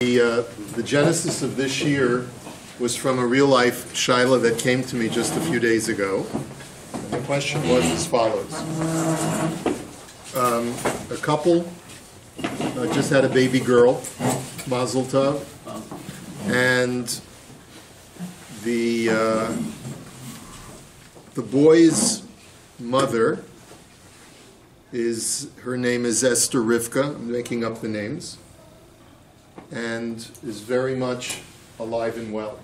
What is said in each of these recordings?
The genesis of this year was from a real-life shaila that came to me just a few days ago. And the question was as follows. A couple just had a baby girl, Mazel Tov, and the boy's mother her name is Esther Rivka, I'm making up the names, and is very much alive and well.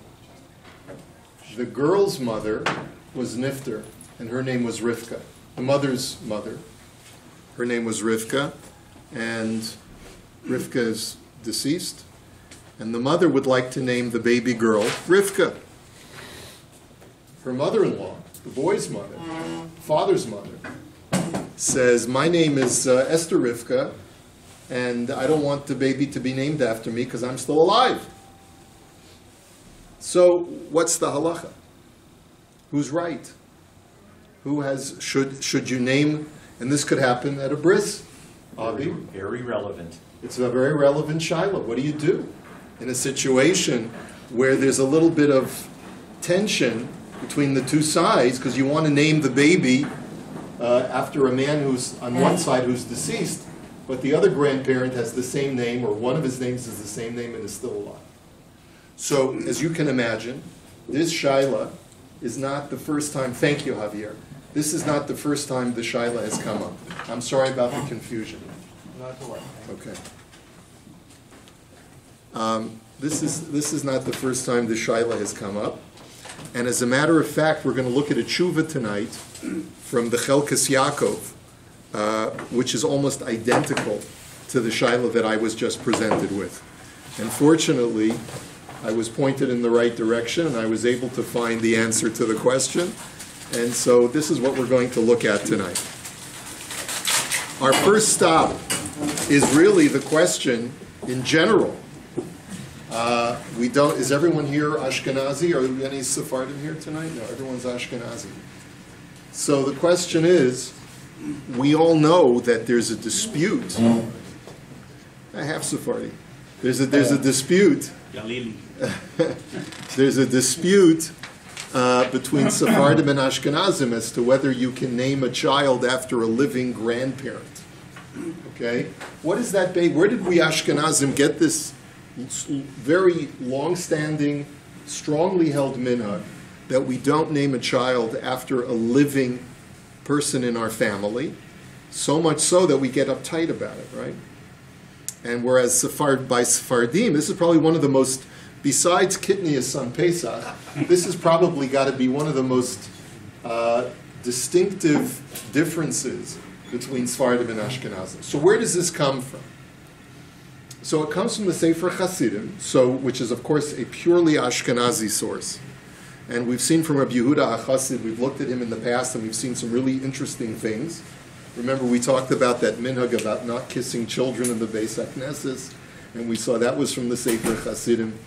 The girl's mother was Nifter, and her name was Rivka. The mother's mother, her name was Rivka, and Rivka is deceased, and the mother would like to name the baby girl Rivka. Her mother-in-law, the boy's mother, father's mother, says, my name is Esther Rivka, and I don't want the baby to be named after me because I'm still alive. So, what's the halacha? Who's right? Should you name, and this could happen at a bris, Avi? Very relevant. It's a very relevant shaila. What do you do in a situation where there's a little bit of tension between the two sides because you want to name the baby after a man who's on one side who's deceased, but the other grandparent has the same name, or one of his names is the same name and is still alive. So, as you can imagine, this shaila is not the first time, thank you, Javier, this is not the first time the shaila has come up. I'm sorry about the confusion. Not to worry. Okay. This is not the first time the shaila has come up. And as a matter of fact, we're going to look at a tshuva tonight from the Chelkas Yaakov, which is almost identical to the shaila that I was just presented with. And fortunately, I was pointed in the right direction, and I was able to find the answer to the question. And so this is what we're going to look at tonight. Our first stop is really the question in general. Is everyone here Ashkenazi? Are there any Sephardim here tonight? No, everyone's Ashkenazi. So the question is, we all know that there's a dispute. I have Sephardi. There's a dispute. There's a dispute between Sephardim and Ashkenazim as to whether you can name a child after a living grandparent. Okay? What is that baby? Where did we Ashkenazim get this very long-standing, strongly held minhag that we don't name a child after a living person in our family, so much so that we get uptight about it, right? And whereas by Sephardim, this is probably one of the most, besides Kitnius on Pesach, this has probably got to be one of the most distinctive differences between Sephardim and Ashkenazim. So where does this come from? So it comes from the Sefer Chasidim, which is of course a purely Ashkenazi source. And we've seen from Rabbi Yehuda HaChassid, we've looked at him in the past and we've seen some really interesting things. Remember we talked about that minhag about not kissing children in the Beis HaKnesses, and we saw that was from the Sefer Chasidim,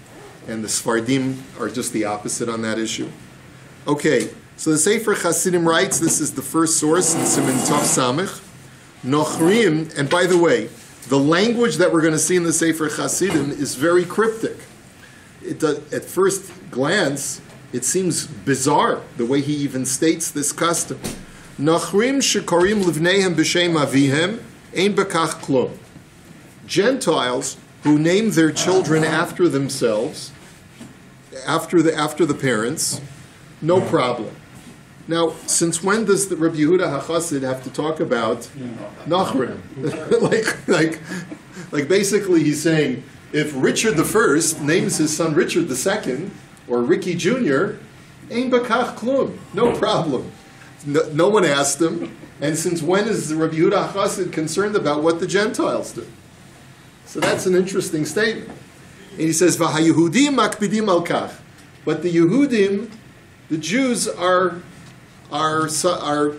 and the Sfardim are just the opposite on that issue. Okay, so the Sefer Chasidim writes, this is the first source in Siman Tov Samech, Nochrim, and by the way, the language that we're going to see in the Sefer Chasidim is very cryptic. At first glance, it seems bizarre, the way he even states this custom. Nachrim shekorim livneihem b'shem avihem, ein bekach klum. Gentiles who name their children after themselves, after the parents, no problem. Now, since when does the Rabbi Yehuda HaChassid have to talk about Nachrim? like basically he's saying, if Richard I names his son Richard II, or Ricky Jr., Ein Bakach Klum, no problem. No one asked him, and since when is the Rabbi Yehuda HaChassid concerned about what the Gentiles do? So that's an interesting statement. And he says, V'hayehudim makpidim al kach. But the Yehudim, the Jews are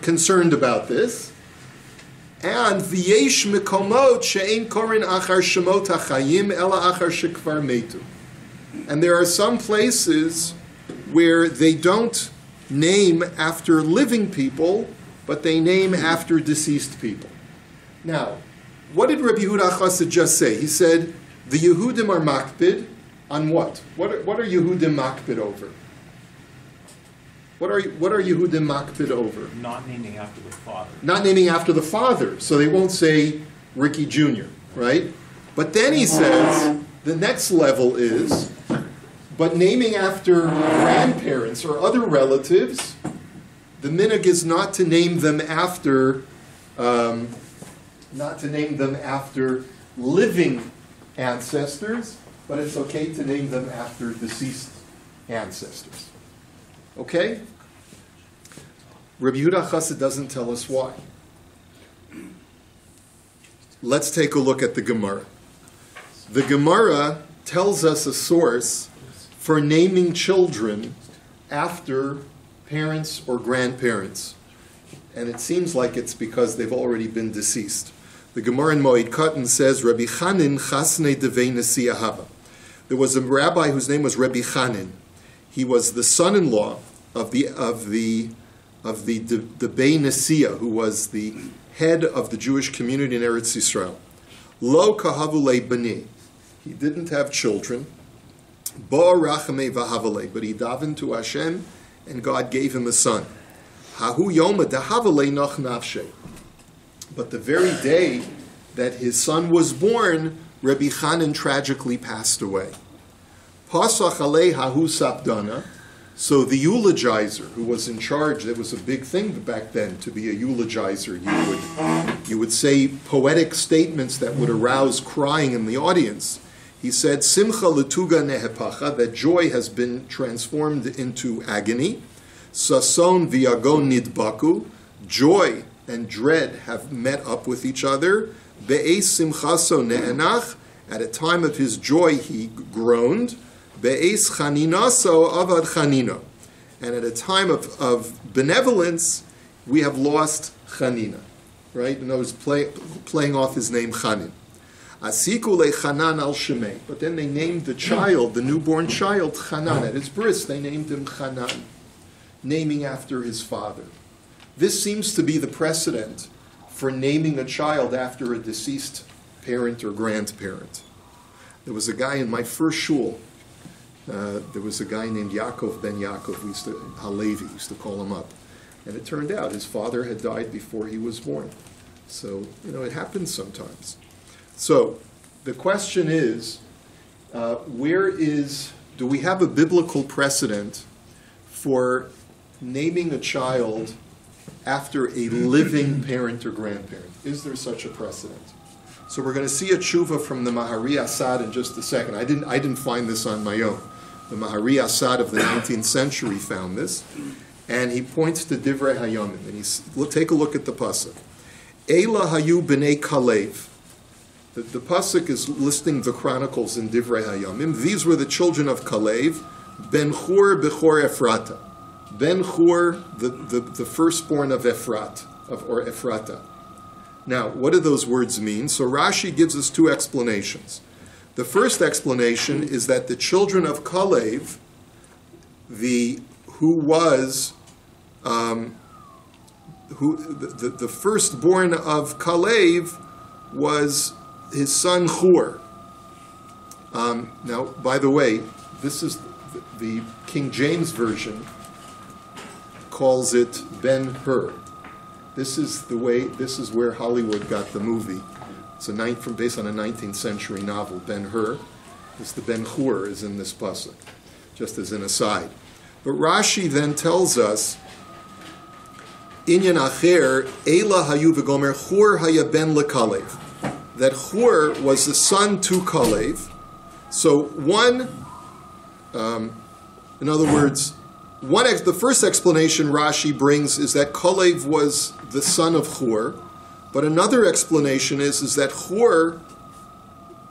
concerned about this. And v'yesh mekomot she'ein korin achar shemot hachayim ela achar shekvar metu. And there are some places where they don't name after living people, but they name after deceased people. Now, what did Rabbi Yehuda HaChassid just say? He said, The Yehudim are makpid on what? What are Yehudim makpid over? What are Yehudim makpid over? Not naming after the father. Not naming after the father, so they won't say Ricky Jr., right? But then he says, the next level is, but naming after grandparents or other relatives, the minhag is not to name them after, living ancestors, but it's okay to name them after deceased ancestors. Okay? Rabbi Yehuda Chassid doesn't tell us why. Let's take a look at the Gemara. The Gemara tells us a source for naming children after parents or grandparents. And it seems like it's because they've already been deceased. The Gemara in Moed Katan says, Rabbi Chanin chasnei devei nesi ahava. There was a rabbi whose name was Rabbi Chanin. He was the son-in-law of the Bey Nesiya, who was the head of the Jewish community in Eretz Yisrael. Lo kahavule bani. He didn't have children. Bo rachamei vahavale. But he davened to Hashem, and God gave him a son. Hahu yoma dahavale noch nafshe. But the very day that his son was born, Rabbi Chanan tragically passed away. Pasach alei hahu sapdana. So the eulogizer who was in charge, it was a big thing back then to be a eulogizer. You would say poetic statements that would arouse crying in the audience. He said, Simcha letuga nehepacha, that joy has been transformed into agony. Sason viagon nidbaku, joy and dread have met up with each other. Be'ez simchaso ne'enach, at a time of his joy he groaned. Be'ez chaninaso avad chanina. And at a time of benevolence, we have lost chanina. Right? And I was playing off his name Chanin. Asiku le Chanan al Shemei. But then they named the child, the newborn child, Chanan. At his bris, they named him Chanan, naming after his father. This seems to be the precedent for naming a child after a deceased parent or grandparent. There was a guy in my first shul. There was a guy named Yaakov ben Yaakov, Halevi, used to call him up. And it turned out his father had died before he was born. So, it happens sometimes. So, the question is, do we have a biblical precedent for naming a child after a living parent or grandparent? Is there such a precedent? So we're going to see a tshuva from the Mahari Assad in just a second. I didn't find this on my own. The Mahari Assad of the 19th century found this, and he points to Divrei Hayamim, and take a look at the pasuk. Eila hayu b'nei Kalev. The pasuk is listing the chronicles in Divrei Hayamim. These were the children of Kalev, Ben Chur b'chor Ephrata. Ben Chur, the firstborn of Ephrat, or Ephrata. Now, what do those words mean? So Rashi gives us two explanations. The first explanation is that the children of Kalev, the firstborn of Kalev was his son Chur. Now, by the way, this is the King James Version calls it Ben-Hur. This is where Hollywood got the movie. It's based on a 19th century novel, Ben-Hur. The Ben-Hur is in this pasuk, just as an aside. But Rashi then tells us, Inyan acher, Eila hayu v'gomer, Chur haya ben lekalev. That Chur was the son to Kalev. So in other words, the first explanation Rashi brings is that Kalev was the son of Chur, but another explanation is that Chur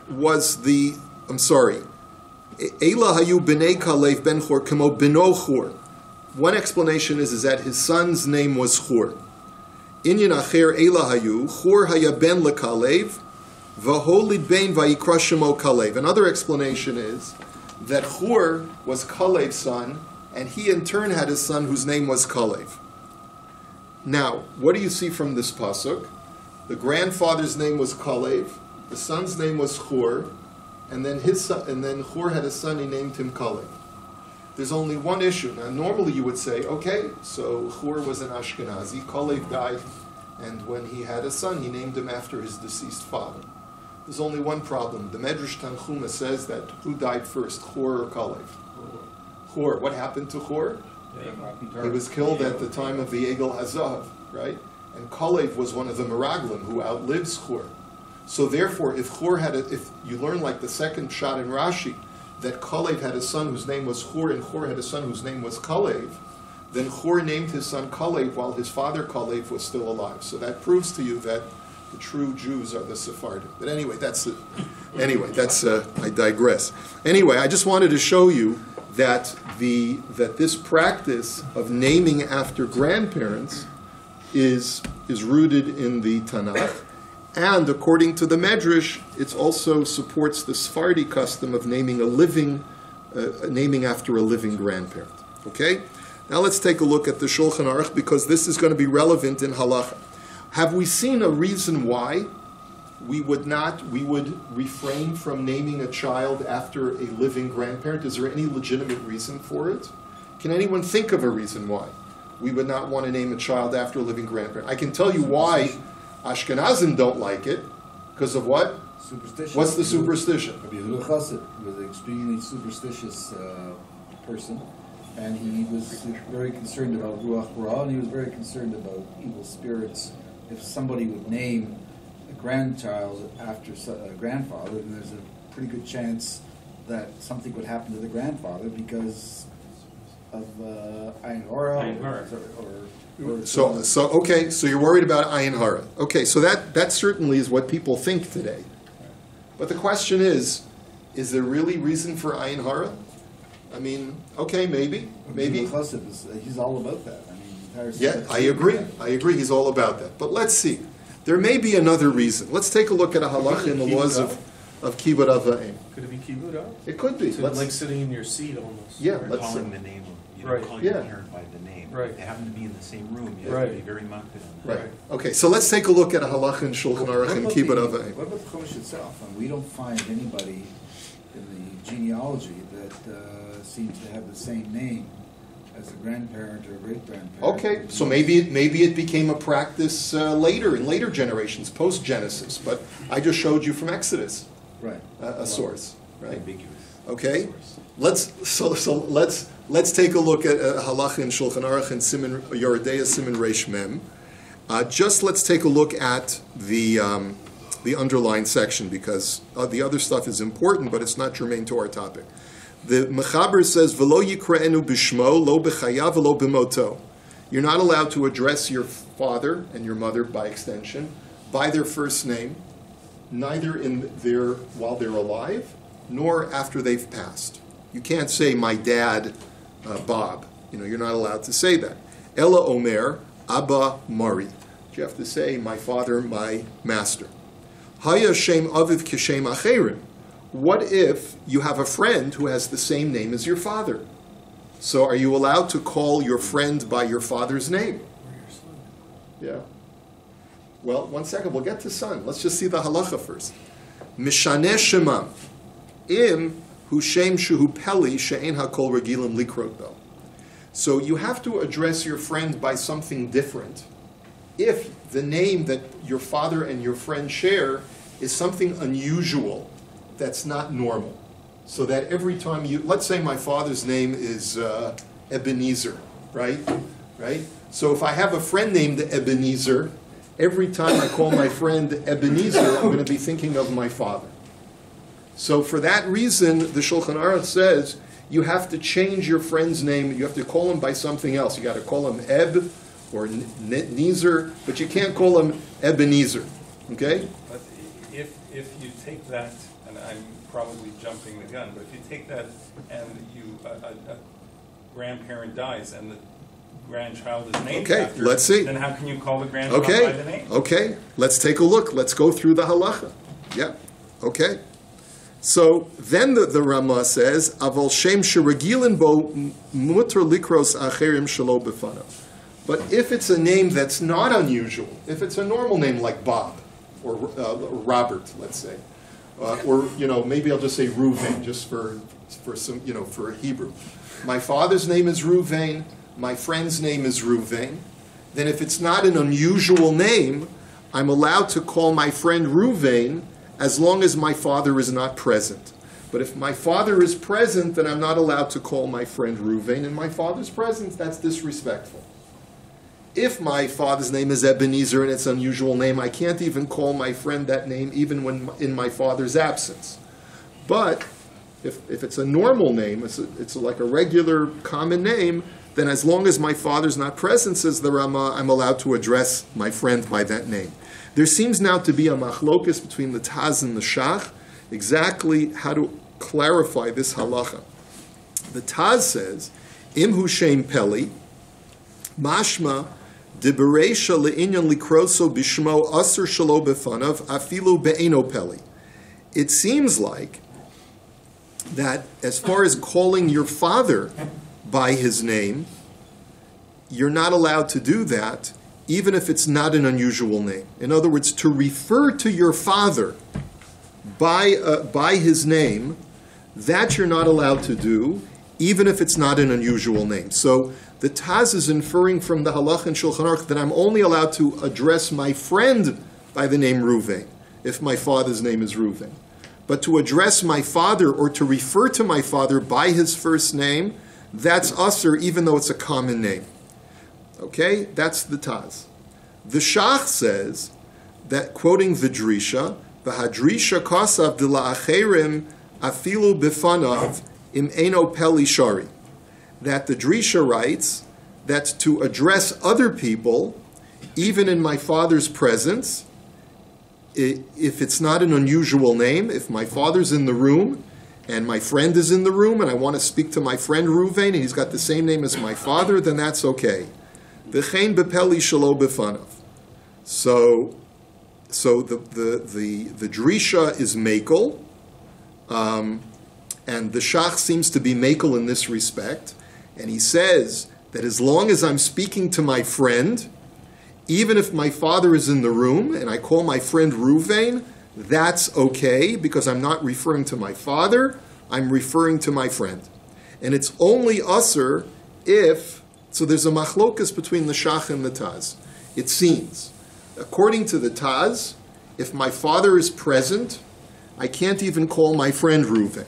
was Eila hayu b'nei Kalev ben Chur kamo b'no Chur. One explanation is that his son's name was Chur. Inyan acher Eila hayu, Chur haya ben lekalev, v'holid bein vayikra shemo Kalev. Another explanation is that Chur was Kalev's son, and he in turn had a son whose name was Kalev. Now, what do you see from this pasuk? The grandfather's name was Kalev, the son's name was Chur, and then his son, and then Hur had a son. He named him Kalev. There's only one issue. Now, normally you would say, okay, so Hur was an Ashkenazi, Kalev died, and when he had a son, he named him after his deceased father. There's only one problem. The Medrash Tanchuma says that who died first, Hur or Kalev? Hur. What happened to Hur? He was killed at the time of the Egel Hazav, right? And Kalev was one of the Meraglim who outlives Hur. So therefore, if you learn like the second shot in Rashi, that Kalev had a son whose name was Hur, and Hur had a son whose name was Kalev, then Hur named his son Kalev while his father Kalev was still alive. So that proves to you that the true Jews are the Sephardim. But anyway, I digress. Anyway, I just wanted to show you that this practice of naming after grandparents is rooted in the Tanakh. And according to the Medrash, it also supports the Sephardi custom of naming after a living grandparent. Okay? Now let's take a look at the Shulchan Aruch, because this is going to be relevant in halacha. Have we seen a reason why we would refrain from naming a child after a living grandparent? Is there any legitimate reason for it? Can anyone think of a reason why we would not want to name a child after a living grandparent? I can tell you why Ashkenazim don't like it. Because of what? Superstition. What's the superstition? Rabbi Yehuda Chassid was an extremely superstitious person, and he was very concerned about Ruach Ra, and he was very concerned about evil spirits. If somebody would name a grandchild after a grandfather, then there's a pretty good chance that something would happen to the grandfather because of Ayin Hara. So you're worried about Ayin Hara. Okay, so that certainly is what people think today. But the question is there really reason for Ayin Hara? I mean, okay, maybe. He's all about that. Yeah, I agree. He's all about that. But let's see. There may be another reason. Let's take a look at a halacha in the laws of kibbud av va'em. Could it be kibbud av? It could be. So like sitting in your seat almost. Yeah, Or calling the name of, calling your parent by the name. Right. If they happen to be in the same room, you have to be very makpid on that. Right. Okay, so let's take a look at a halacha in Shulchan Aruch in kibbud av va'em. What about the Chumash itself? And we don't find anybody in the genealogy that seems to have the same name as a grandparent or a great-grandparent. Okay, so maybe it became a practice later, in later generations, post-Genesis. But I just showed you from Exodus, right? A source, right? Ambiguous. Okay, let's take a look at halacha in Shulchan Aruch and Siman Yoredeya Siman Reish Mem. Just let's take a look at the underlined section, because the other stuff is important, but it's not germane to our topic. The Mechaber says, "V'lo yikra'enu b'shmo, lo b'chayav, v'lo b'moto." You're not allowed to address your father and your mother, by extension, by their first name, neither while they're alive, nor after they've passed. You can't say, "My dad, Bob." You're not allowed to say that. Ella Omer, Abba Mari. You have to say, "My father, my master." Haya shem aviv kishem acherim. What if you have a friend who has the same name as your father? So are you allowed to call your friend by your father's name? Yeah. Well, one second, we'll get to son. Let's just see the halacha first. Mishaneh shemam. Im hu shem shuhu peli she'en hakol regilim likrot bo. So you have to address your friend by something different if the name that your father and your friend share is something unusual that's not normal. So that every time let's say my father's name is Ebenezer, right? So if I have a friend named Ebenezer, every time I call my friend Ebenezer, I'm going to be thinking of my father. So for that reason, the Shulchan Aruch says you have to change your friend's name. You have to call him by something else. You got to call him Eb or Nezer, but you can't call him Ebenezer. Okay? But if you take that, and I'm probably jumping the gun, but if you take that and a grandparent dies and the grandchild is named after, let's see. Then how can you call the grandchild by the name? Okay, let's take a look. Let's go through the halacha. Yeah, okay. So then the Ramah says, "Aval shem sheregilin bo muter likros acherim shelo befanav." But if it's a name that's not unusual, if it's a normal name like Bob or Robert, let's say, or maybe I'll just say Ruvain, just for some, for Hebrew. My father's name is Ruvain. My friend's name is Ruvain. Then if it's not an unusual name, I'm allowed to call my friend Ruvain as long as my father is not present. But if my father is present, then I'm not allowed to call my friend Ruvain. In my father's presence, that's disrespectful. If my father's name is Ebenezer and it's an unusual name, I can't even call my friend that name even when in my father's absence. But if it's a normal name, it's like a regular common name, then as long as my father's not present, says the Rama, I'm allowed to address my friend by that name. There seems now to be a machlokus between the Taz and the Shach, exactly how to clarify this halacha. The Taz says, Im hu shem peli, mashma diberesha le'inyan likroso bishmo asr shalo befanav afilu be'eno peli. It seems like that as far as calling your father by his name, you're not allowed to do that, even if it's not an unusual name. In other words, to refer to your father by his name, that you're not allowed to do, even if it's not an unusual name. So the Taz is inferring from the Halach and Shulchan Aruch that I'm only allowed to address my friend by the name Ruvain, if my father's name is Ruvain. But to address my father or to refer to my father by his first name, that's usher, even though it's a common name. Okay? That's the Taz. The Shach says that, quoting the Drisha, V'hadrisha kasav de la'acherim afilu bifanav im eno peli shari. That the Drisha writes that to address other people, even in my father's presence, if it's not an unusual name, if my father's in the room and my friend is in the room and I want to speak to my friend Ruvain and he's got the same name as my father, then that's okay. V'chein bepeli shelo bifanav. So the Drisha is Makel, and the Shach seems to be Makel in this respect, and he says that as long as I'm speaking to my friend, even if my father is in the room and I call my friend Ruvain, that's okay, because I'm not referring to my father, I'm referring to my friend. And it's only usher if, so there's a machlokas between the Shach and the Taz. It seems, according to the Taz, if my father is present, I can't even call my friend Ruvain.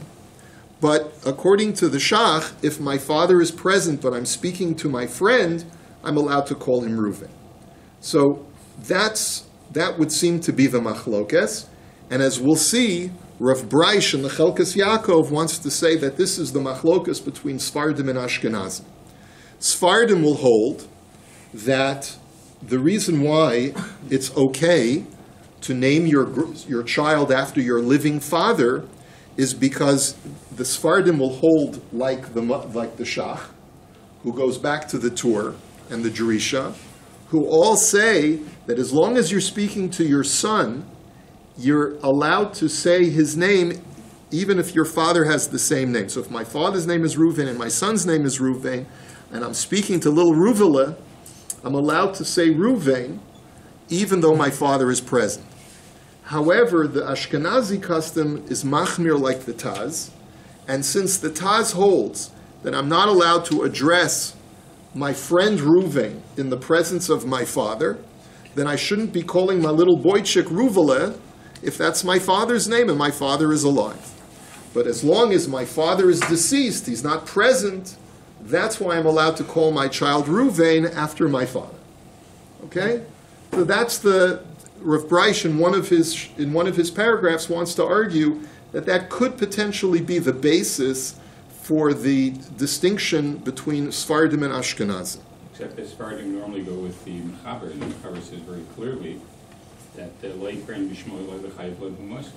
But according to the Shach, if my father is present but I'm speaking to my friend, I'm allowed to call him Ruvain. So that would seem to be the machlokes. And as we'll see, Rav Breish in the Chelkas Yaakov wants to say that this is the machlokes between Sfardim and Ashkenazim. Sfardim will hold that the reason why it's okay to name your child after your living father is because the Sfardim will hold like the Shach, who goes back to the Tur, and the Jerisha, who all say that as long as you're speaking to your son, you're allowed to say his name even if your father has the same name. So if my father's name is Reuven and my son's name is Reuven, and I'm speaking to little Ruvela, I'm allowed to say Reuven even though my father is present. However, the Ashkenazi custom is machmir like the Taz, and since the Taz holds that I'm not allowed to address my friend Reuven in the presence of my father, then I shouldn't be calling my little boychik Ruvele if that's my father's name and my father is alive. But as long as my father is deceased, he's not present, that's why I'm allowed to call my child Reuven after my father. Okay? So that's the Rav Breish in one of his paragraphs wants to argue that could potentially be the basis for the distinction between Sfardim and Ashkenazim. Except that Sfardim normally go with the Mechaber, and the Mechaber says very clearly that the late grand Bishmoy Lo V'Chayiv Lo B'Moshe.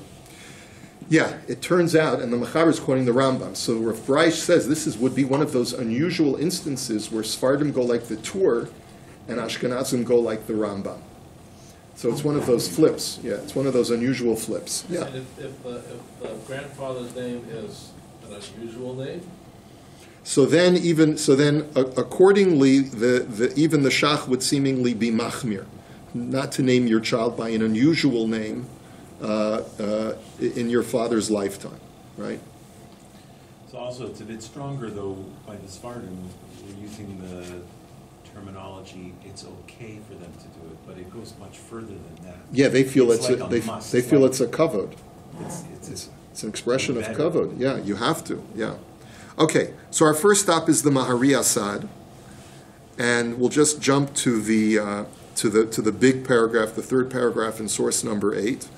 Yeah, it turns out, and the Mechaber is quoting the Rambam, so Rav Breish says this would be one of those unusual instances where Sfardim go like the Tur and Ashkenazim go like the Rambam. So it's one of those flips. Yeah, it's one of those unusual flips. Yeah. And if the grandfather's name is an unusual name, so then accordingly, even the Shach would seemingly be machmir, not to name your child by an unusual name, in your father's lifetime, right? So also, it's a bit stronger, though, by the Sephardim. We're using the terminology, it's okay for them to do it, but it goes much further than that. Yeah, they feel it's like a must. they feel it's a kavod. It's an expression of better. kavod. Yeah, you have to. Yeah. Okay, so our first stop is the Mahari Asad, and we'll just jump to the big paragraph, the third paragraph in source number 8.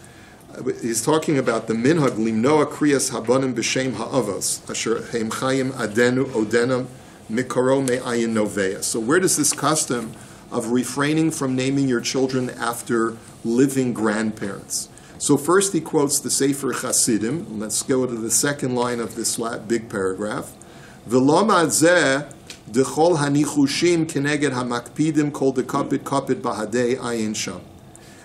He's talking about the minhag limnoa kriyas habanim b'shem ha'avos asher heim chayim adenu odenam mikaro me'ayin noveya. So where does this custom of refraining from naming your children after living grandparents? So first he quotes the Sefer Chasidim. Let's go to the second line of this big paragraph. V'lo zeh dechol hanichushim keneged hamakpidim kol dekapid kapid bahadei ayin sham.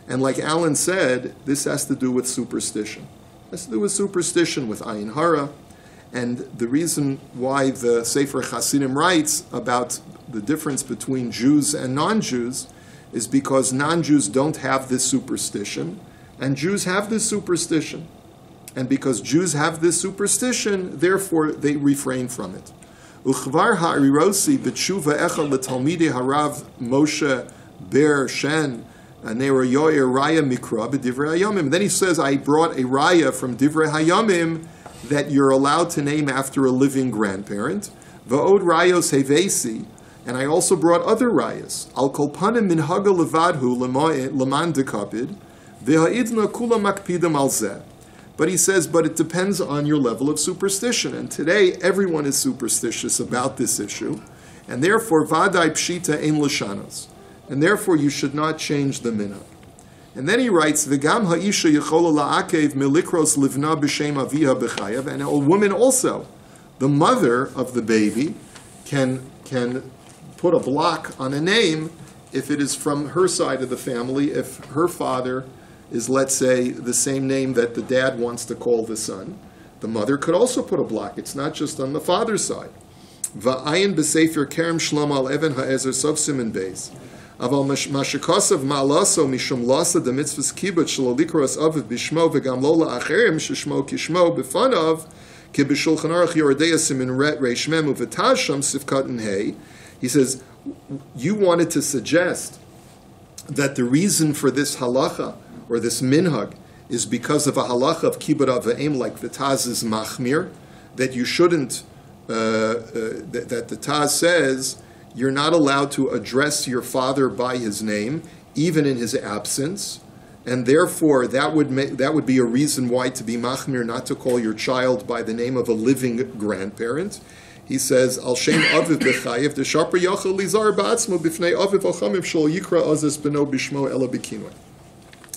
And like Alan said, this has to do with superstition. It has to do with superstition, with ayin hara. And the reason why the Sefer Chasidim writes about the difference between Jews and non-Jews is because non-Jews don't have this superstition, and Jews have this superstition. And because Jews have this superstition, therefore they refrain from it. Uchvar ha'irirosi b'tshuva echad l'talmidei harav Moshe ber shen ne'royoyer raya mikra b'divrei hayomim. Then he says, I brought a raya from divrei hayomim that you're allowed to name after a living grandparent. Va'od rayos hevesi. And I also brought other rayas. Al kol panim minhaga levadhu leman dekapid. V'ha'idna kula makpidim al zeh. But he says, but it depends on your level of superstition. And today, everyone is superstitious about this issue. And therefore, vadai pshita ein l'shanos. And therefore, you should not change the minhag. And then he writes, V'gam ha'isha yechola la'akev milikros livna b'shem aviha b'chayav. And a woman also, the mother of the baby, can put a block on a name if it is from her side of the family, if her father is, let's say, the same name that the dad wants to call the son. The mother could also put a block. It's not just on the father's side. Va'ayin b'sefer kerem shlom al even ha'ezer sof siman beis. Aval mashikosav ma'alaso mishum lasa da mitzvahs kibbutz shelo likros aviv bishmo v'gam lo la'acherim shishmo kishmo b'fanav ki b'shulchan aruch yoredeya simin reish mem u'v'taz sham sifkat and hey. He says, you wanted to suggest that the reason for this halacha, or this minhag, is because of a halacha of kibbut av v'em, like the Taz is machmir, that you shouldn't, that the Taz says, you're not allowed to address your father by his name, even in his absence, and therefore that would be a reason why to be machmir, not to call your child by the name of a living grandparent. He says, Al Shem Aviv B'chayev, the Shaper Yachal Lizar Ba'atzmo B'fnei Aviv Al-Chamim Shol Yikra Azes B'no B'shmo Ela B'kinoi.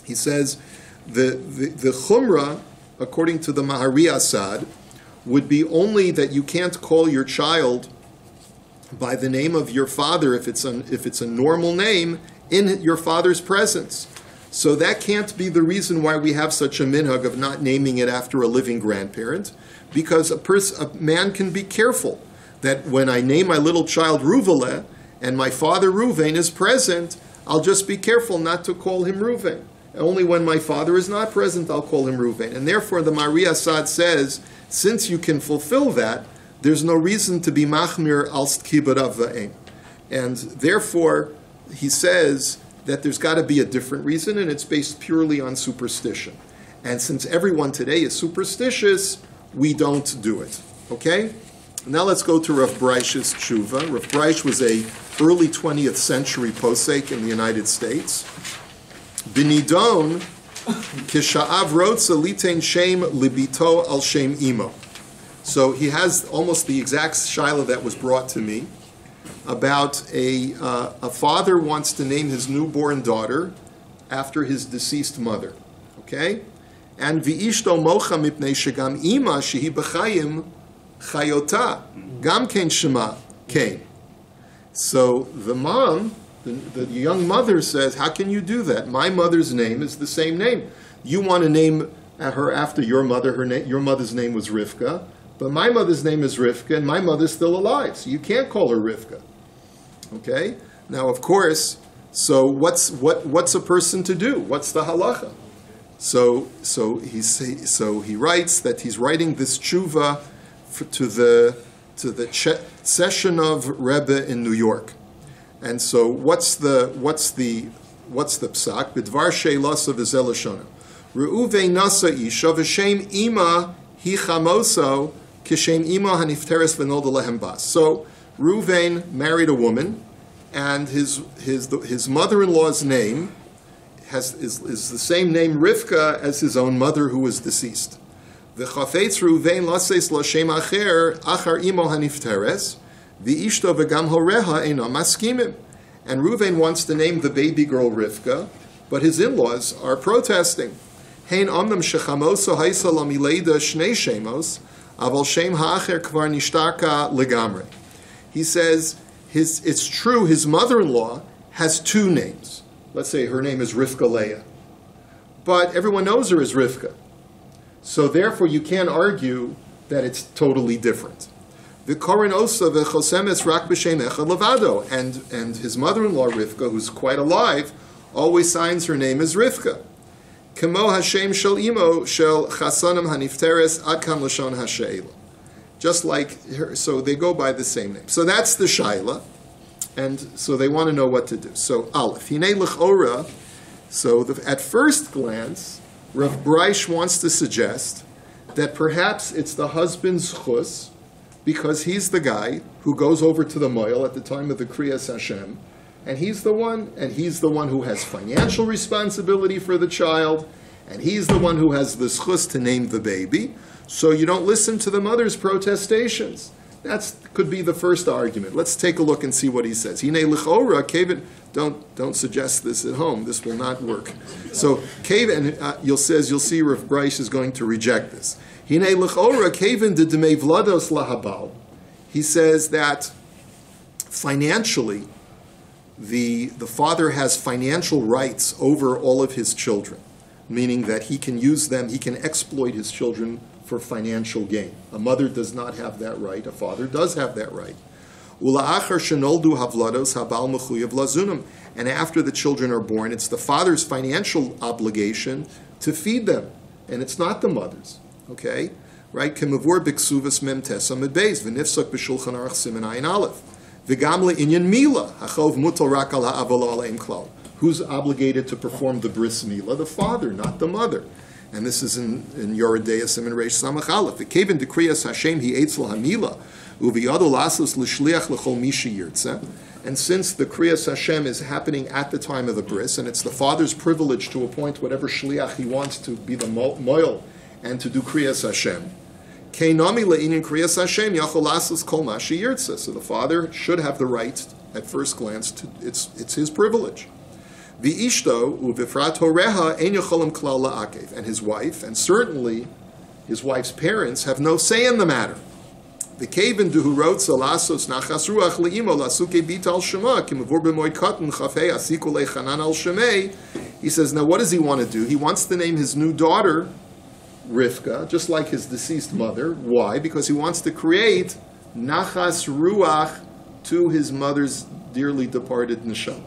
He says, the Chumrah, according to the Mahari Asad, would be only that you can't call your child by the name of your father if it's a normal name in your father's presence. So that can't be the reason why we have such a minhag of not naming it after a living grandparent, because a man can be careful that when I name my little child Ruvele and my father Ruvain is present, I'll just be careful not to call him Ruvain. Only when my father is not present, I'll call him Ruvain. And therefore, the Mahari Asad says, since you can fulfill that, there's no reason to be machmir al kibbut av va'em. And therefore, he says that there's got to be a different reason, and it's based purely on superstition. And since everyone today is superstitious, we don't do it. Okay? Now let's go to Rav Breish's tshuva. Rav Breish was a early 20th century posek in the United States. Binidon kisha'av rotza litein shem libito al shem imo. So he has almost the exact shaila that was brought to me about a father wants to name his newborn daughter after his deceased mother. Okay? And v'ishto mocha mipnei shegam ima shehi b'chayim chayota gam ken shema ken. So the mom, the young mother says, how can you do that? My mother's name is the same name. You want to name her after your mother. Your mother's name was Rivka, but my mother's name is Rivka, and my mother's still alive, so you can't call her Rivka. Okay? Now, of course, so what's a person to do? What's the halacha? So he writes that he's writing this tshuva to the Sessionov Rebbe in New York. And so what's the psak? Bidvar she'elasav v'zel lashona. Re'uvei nasa isha v'shem ima hi chamoso kishem ima hanifteres v'nolda lehem bas. So Reuven married a woman, and his mother-in-law's name is the same name Rivka as his own mother who was deceased. V'chafetz Reuven laseis l'shem acher achar imo hanifteres v'ishto v'gam horeha einam maskimim. And Reuven wants to name the baby girl Rivka, but his in-laws are protesting. Hein omnam shechamoso haisa lamileida shnei shemos aval shem ha'acher kvar nishtaka legamre. He says it's true his mother-in-law has two names. Let's say her name is Rivka Leah, but everyone knows her as Rivka. So therefore you can't argue that it's totally different. And his mother-in-law Rivka, who's quite alive, always signs her name as Rivka. Just like her, so they go by the same name. So that's the shaila, and so they want to know what to do. So Aleph, Hinei L'chora. So at first glance, Rav Breish wants to suggest that perhaps it's the husband's chus, because he's the guy who goes over to the moil at the time of the Kriyas Hashem, and he's the one who has financial responsibility for the child, and he's the one who has the schus to name the baby. So you don't listen to the mother's protestations. That could be the first argument. Let's take a look and see what he says. Hinei l'chora kevin. Don't suggest this at home. This will not work. So kevin, you'll see Rav Breish is going to reject this. Hinei l'chora kevin de demei vlados lahabal. He says that financially, the father has financial rights over all of his children, meaning that he can use them, he can exploit his children for financial gain. A mother does not have that right. A father does have that right. And after the children are born, it's the father's financial obligation to feed them, and it's not the mother's. Okay, right? Kemavur biksuvas mem tesa medbeis v'nifsak b'shulchan aruch siman ayin aleph v'gam le'inyan mila hachov mutal rak al ha'avola aleim klal. Who's obligated to perform the bris milah? The father, not the mother. And this is in Yoredei Siman Reish Samach Aleph. The Kevin Dekriyas Hashem He Eitzel Hamila Uviyadu Lasos L'Shliach L'Chol Mishi Yirtze. And since the Kriyas Hashem is happening at the time of the bris, and it's the father's privilege to appoint whatever shliach he wants to be the moil and to do Kriyas Hashem. Keinami le'inyan Kriyas Hashem Yachol Lasos Kol Mashi Yirtze. So the father should have the right, at first glance, to it's his privilege. V'ishto uvifrat horeha ein yocholim klal la'akev, and his wife, and certainly his wife's parents, have no say in the matter. V'kevin duhu rotza lasos nachas ruach le'imo lasuke bit al shema kimavur b'moed katan chafei asiku le'chanan al shemei. He says, now what does he want to do? He wants to name his new daughter Rivka, just like his deceased mother. Why? Because he wants to create nachas ruach to his mother's dearly departed neshama.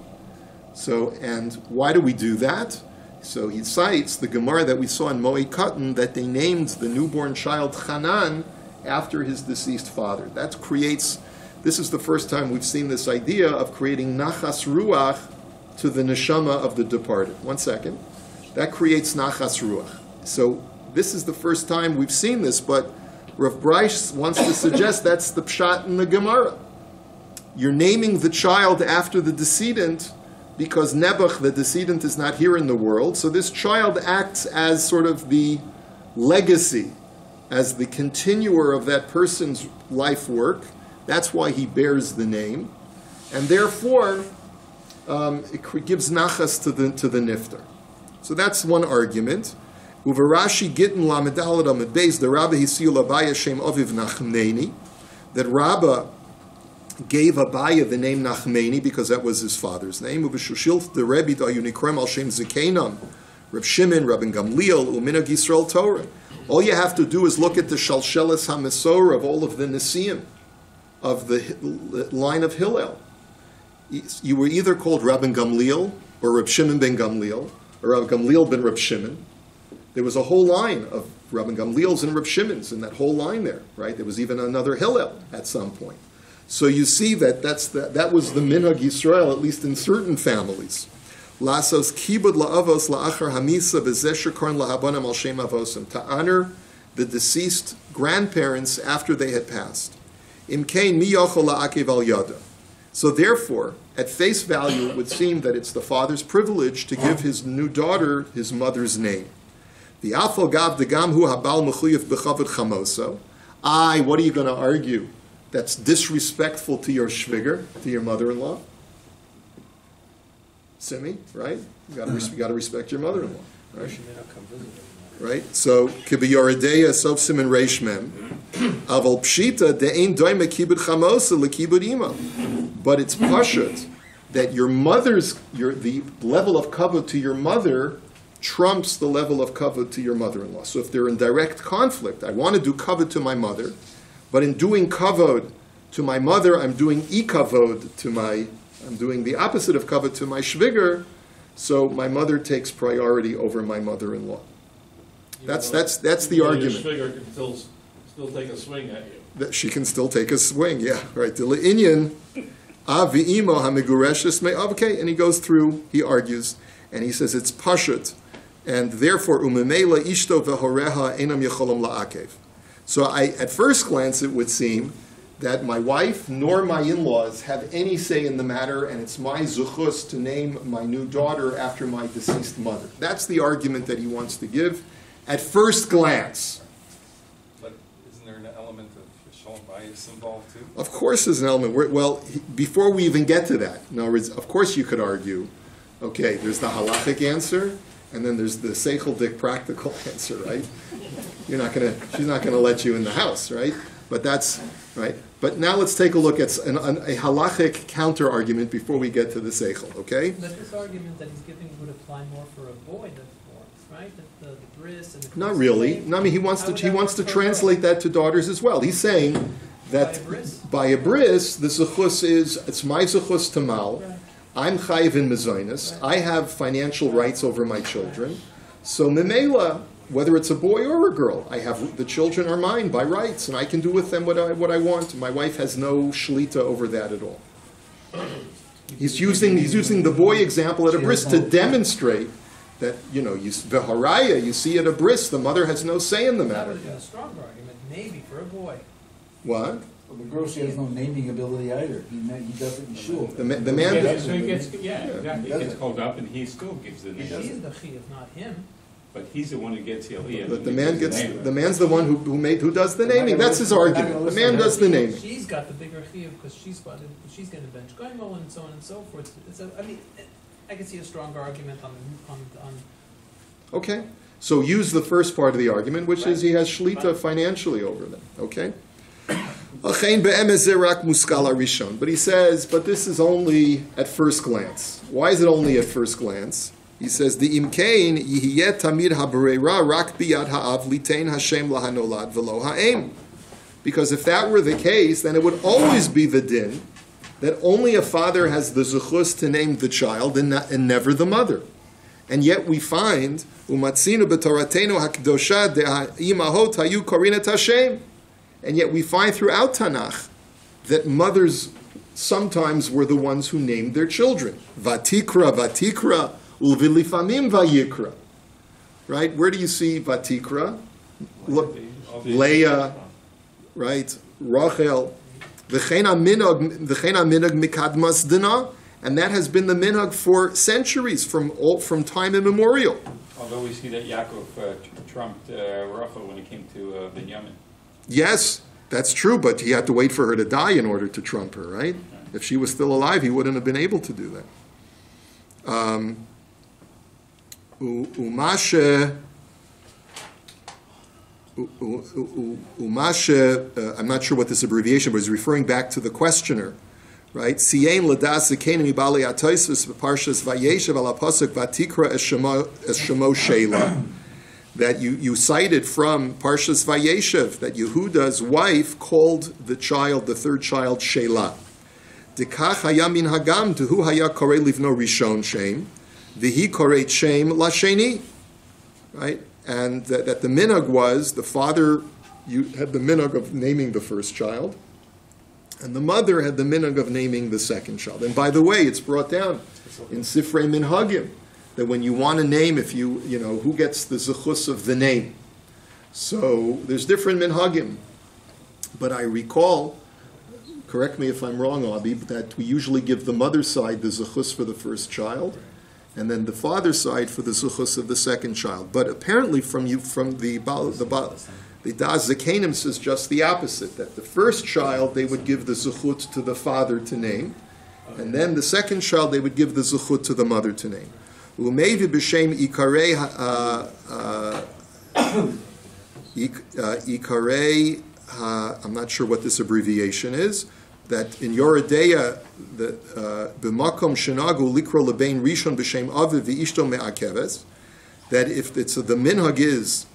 So, and why do we do that? So he cites the Gemara that we saw in Moed Katan that they named the newborn child Hanan after his deceased father. That creates, this is the first time we've seen this idea of creating nachas ruach to the neshama of the departed. One second. That creates nachas ruach. So this is the first time we've seen this, but Rav Breish wants to suggest that's the pshat in the Gemara. You're naming the child after the decedent because Nebuch, the decedent, is not here in the world. So this child acts as sort of the legacy, as the continuer of that person's life work. That's why he bears the name. And therefore, it gives nachas to the niftar. So that's one argument. Uvarashi gittin lamedalad amid beis the Rabba hisiul abaya shem aviv nachmeni, that Rabba gave Abaya the name Nachmeni because that was his father's name. Uveshushil the Rebbe dayunikrem al shem zekenam, Reb Shimon, Rabbi Gamliel, Uminag Yisrael Torah. All you have to do is look at the Shalshelas HaMesora of all of the Nesiim of the line of Hillel. You were either called Rabbi Gamliel or Reb Shimon ben Gamliel, or Rabbi Gamliel ben Reb Shimon, There was a whole line of Rabbi Gamliel's and Reb Shimon's in that whole line there, right? There was even another Hillel at some point. So you see that was the minhag Yisrael, at least in certain families. Lasos kibud la'avos la'achar hamisa v'zeh shekarn la'habanam al shem avosim, to honor the deceased grandparents after they had passed. Imkein mi yochol la'akev al yada. So therefore, at face value, it would seem that it's the father's privilege to give his new daughter his mother's name. The afal gav degam hu habal mechuyev b'chavod chamoso. What are you going to argue? That's disrespectful to your shviger, to your mother-in-law. Simi, right? You got to respect your mother-in-law, right? She may not come visit him. Right. So kibiyoredeya sof simin reish mem, aval pshita de'ein doime kibud chamosa lekibud ima. But it's pashut that your the level of kavod to your mother trumps the level of kavod to your mother-in-law. So if they're in direct conflict, I want to do kavod to my mother, but in doing kavod to my mother, I'm doing ikavod I'm doing the opposite of kavod to my shviger, so my mother takes priority over my mother-in-law. That's the argument. Your figure can still take a swing at you. That she can still take a swing, yeah, right. The le'inyan avi'imo hamigureshes me. Okay, and he goes through, he argues, and he says it's pashut, and therefore umemela ishto vehoreha enam yecholam la'akev. So at first glance, it would seem that my wife nor my in-laws have any say in the matter, and it's my zuchus to name my new daughter after my deceased mother. That's the argument that he wants to give at first glance. But isn't there an element of shalom bias involved too? Of course there's an element. Before we even get to that, in other words, of course you could argue, okay, there's the halachic answer, and then there's the seichel-dik practical answer, right? She's not gonna let you in the house, right? But that's, right? But now let's take a look at a halachic counter-argument before we get to the seichel, okay? But this argument that he's giving would apply more for a boy than for, right? The bris and the... Not really. No, I mean, he wants to translate that to daughters as well. He's saying that by a bris, the zuchus it's my zuchus to mal. Right. I'm chayiv in mezoinus. I have financial rights over my children. So memela, whether it's a boy or a girl, the children are mine by rights, and I can do with them what I want. My wife has no shlita over that at all. He's using the boy example at a bris to demonstrate that, v'haraya, you see at a bris, the mother has no say in the That matter. would be a stronger argument, maybe for a boy. What? Well, the grocer has no naming ability either. He does it in shul. The man. So he gets, exactly. He gets called up and he still gives the name. She's the chiyuv, not him. But he's the one who gets the aliyah. But the man's the one who does the naming. That's his argument. The man does the naming. She's got the bigger chiyuv because she's going to bench goimo and so on and so forth. I can see a stronger argument on. Okay. So use the first part of the argument, which is he has shlita financially over them. Okay. But he says, but this is only at first glance. Why is it only at first glance? He says, the imkein yihiyeh tamid habereira rak biyad ha'av litain Hashem lahanolad v'lo ha'em. Because if that were the case, then it would always be the din that only a father has the zuchus to name the child and never the mother. And yet we find, umatzinu b'toratenu hakdosha de'imahot hayu korinat Hashem. And yet we find throughout Tanakh that mothers sometimes were the ones who named their children. Vatikra, ulvilifamim vayikra. Right? Where do you see Vatikra? Leah, right? Rachel. V'chein minhag mikadmas dina. And that has been the minhag for centuries, from time immemorial. Although we see that Yaakov trumped Rachel when it came to Binyamin. Yes, that's true, but he had to wait for her to die in order to trump her, right? If she was still alive, he wouldn't have been able to do that. I'm not sure what this abbreviation, but he's referring back to the questioner, right? Siyein ladas zekenim ibali atoisus v'parshas vayeshev ala pasuk vatikra es shemo Sheila. That you cited from Parshas Vayeshev, that Yehuda's wife called the third child, Sheila. Dekach haya min hagam dehu haya korei livno rishon shem, v'hi korei shem lasheni. Right? and that the minhag was the father, you had the minhag of naming the first child, and the mother had the minhag of naming the second child. And by the way, it's brought down in Sifrei Minhagim that when you want to name, if you know, who gets the zechus of the name. So there's different minhagim. But I recall, correct me if I'm wrong, Abi, that we usually give the mother's side the zechus for the first child, and then the father's side for the zechus of the second child. But apparently from the Das Zekanim says just the opposite, that the first child they would give the zechut to the father to name, and then the second child they would give the zechut to the mother to name. Umevi b'shem ikarei, I'm not sure what this abbreviation is, that in Yoredeya, the b'makom shenagu likro lebein rishon b'shem aviv v'ishto me'akeves, that if it's the minhag is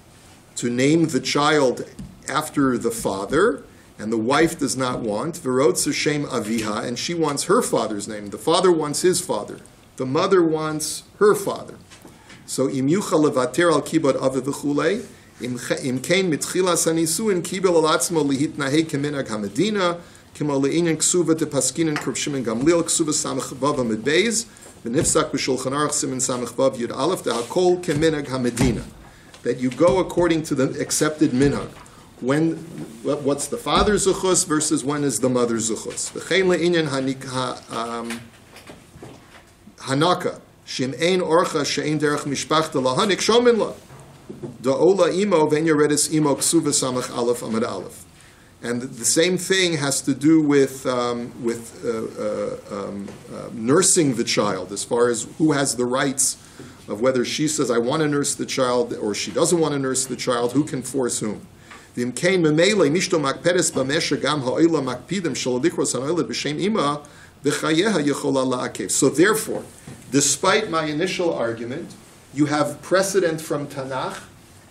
to name the child after the father, and the wife does not want, v'rotz shem aviha, and she wants her father's name. The father wants his father. The mother wants her father. So im yuchal levater al kibod aviv v'chulei, im kein mitchilas hanisuin kibel al atzmo lihitnahei keminhag hamedina, kimo le'inyan ksuva te paskinin Rav Shimon Gamliel ksuva samach vav amid beis, v'nifsak b'shulchan aruch siman samach vav yud aleph, the hakol keminhag hamedina, that you go according to the accepted minhag. When, what's the father's zuchus versus when is the mother's zuchus? V'chein le'inyan hanaka, shim ein orcha she'ein derech mishpachta lahanik shomin la, da'ola imo v'en yoredis imo ksuva samach aleph amad aleph. And the same thing has to do with nursing the child, as far as who has the rights of whether she says, I want to nurse the child, or she doesn't want to nurse the child, who can force whom. So therefore, despite my initial argument, you have precedent from Tanakh,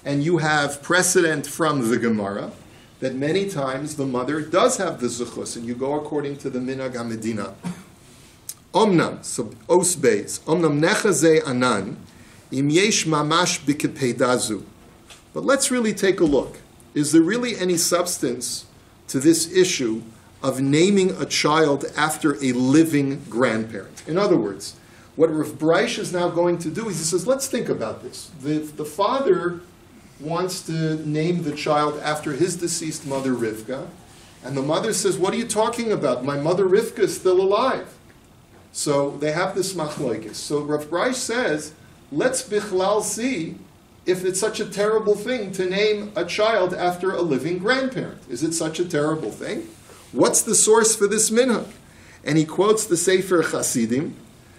and you have precedent from the Gemara, that many times the mother does have the zuchus, and you go according to the minhag hamedina. Omnam, so os beis, omnam nechazeh anan, im yesh mamash b'kepeidazu. But let's really take a look. Is there really any substance to this issue of naming a child after a living grandparent? In other words, what Rav Breish is now going to do is he says, let's think about this. The father wants to name the child after his deceased mother Rivka, and the mother says, what are you talking about? My mother Rivka is still alive. So they have this machlokes. So Rav Breish says, let's bichlal see if it's such a terrible thing to name a child after a living grandparent. Is it such a terrible thing? What's the source for this minhag? And he quotes the Sefer Chasidim,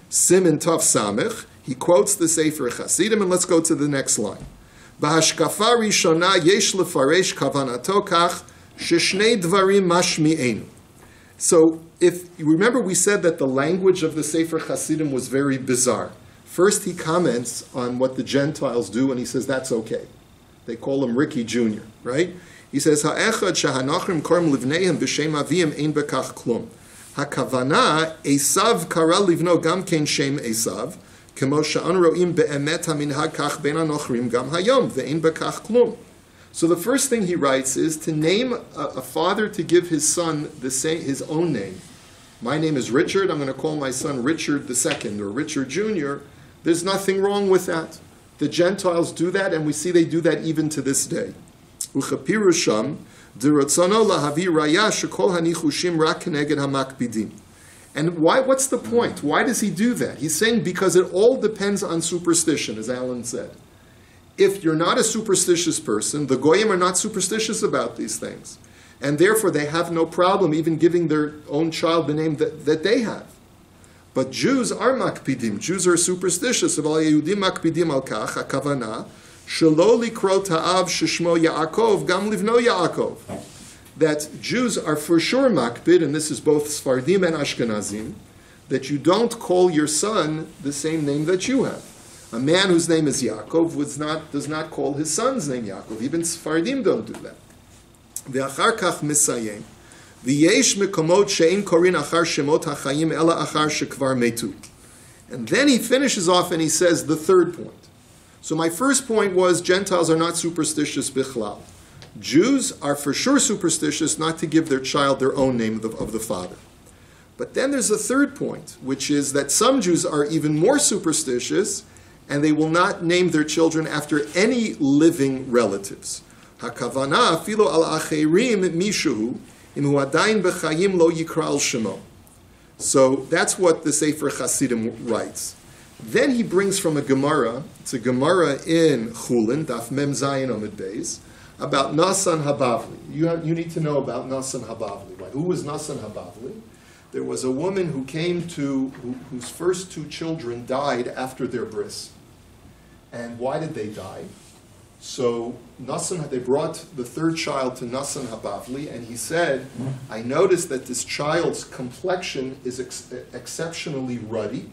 Siman Tov Samech. He quotes the Sefer Chasidim, and let's go to the next line. B'hashkafa rishona yesh lefaresh kavanato kach sheshnei dvarim mashmi'enu. So, if you remember, we said that the language of the Sefer Chasidim was very bizarre. First, he comments on what the Gentiles do, and he says that's okay. They call him Ricky Jr., right? He says, "Ha'echad shehanachrim korm livneihem b'shem avim ein bekach klum. Hakavana Esav kara livno gam ken shem Esav, kemo she'an ro'im be'emet haminhag kach ben anochrim gam hayom ve'ein bekach klum." So the first thing he writes is to name a father to give his son his own name. My name is Richard. I'm going to call my son Richard II or Richard Jr. There's nothing wrong with that. The Gentiles do that, and we see they do that even to this day. Uchapirusham d'ratzono lahavi raya shekol hanichushim rak keneged hamakpidim. And why? What's the point? Why does he do that? He's saying because it all depends on superstition, as Alan said. If you're not a superstitious person, the Goyim are not superstitious about these things. And therefore they have no problem even giving their own child the name that they have. But Jews are makpidim. Jews are superstitious. That Jews are for sure makpid, and this is both Sfardim and Ashkenazim, that you don't call your son the same name that you have. A man whose name is Yaakov does not call his son's name Yaakov. Even Sfardim don't do that. V'achar kach misayim, v'yesh mekomot she'in korin achar shemot hachayim ela achar shekvar metu. And then he finishes off and he says the third point. So my first point was Gentiles are not superstitious bichlal. Jews are for sure superstitious not to give their child their own name of the father. But then there's a third point, which is that some Jews are even more superstitious, and they will not name their children after any living relatives. Hakavana filo al acherim mishu im hu adayin b'chayim lo yikra al shemo. So that's what the Sefer Hasidim writes. Then he brings from a Gemara, it's a Gemara in Chulin, Daf Mem Zayin Amud Beis, about Nasan Habavli. You need to know about Nasan Habavli. Right? Who was Nasan Habavli? There was a woman who came to, whose first two children died after their bris. And why did they die? So they brought the third child to Nasan Habavli, and he said, I noticed that this child's complexion is exceptionally ruddy.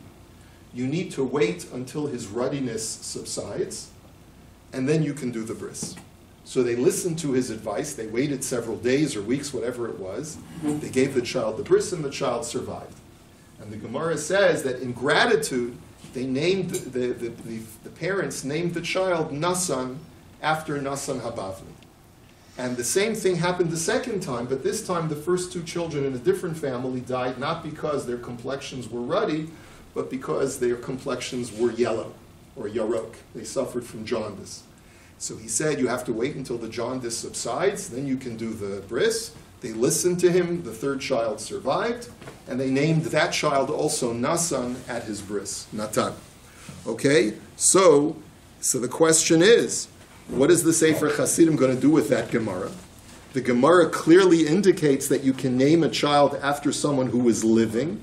You need to wait until his ruddiness subsides, and then you can do the bris. So they listened to his advice. They waited several days or weeks, whatever it was. They gave the child the bris, and the child survived. And the Gemara says that in gratitude, they named the parents named the child Nasan after Nasan Habavli. And the same thing happened the second time, but this time the first two children in a different family died not because their complexions were ruddy, but because their complexions were yellow or yarok. They suffered from jaundice. So he said, you have to wait until the jaundice subsides, then you can do the bris. They listened to him, the third child survived, and they named that child also Nasan at his bris, Natan. Okay, so the question is, what is the Sefer Hasidim going to do with that Gemara? The Gemara clearly indicates that you can name a child after someone who is living.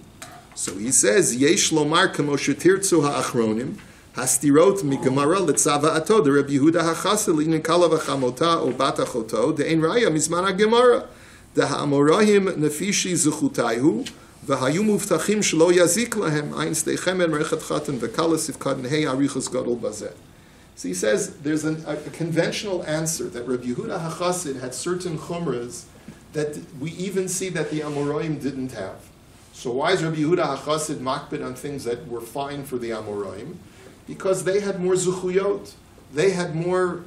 So he says, Yesh lomar kamo shetirtzu ha'achronim, hastirot migemara letzava ato, de Reb Yehuda hachasel inin kala v'chamota o bat achoto, de ein raya mizman ha'gemara, de ha'amorahim nefishi zuchutayhu, v'hayu muftachim shelo yazik lahem, ein steichemen merechat chatan v'kala sivkaden hei arichas gadol bazeh. So he says there's a conventional answer that Reb Yehuda HaChassid had certain chumras that we even see that the Amoraim didn't have. So why is Reb Yehuda HaChassid makbid on things that were fine for the Amoraim? Because they had more zuchuyot. They had more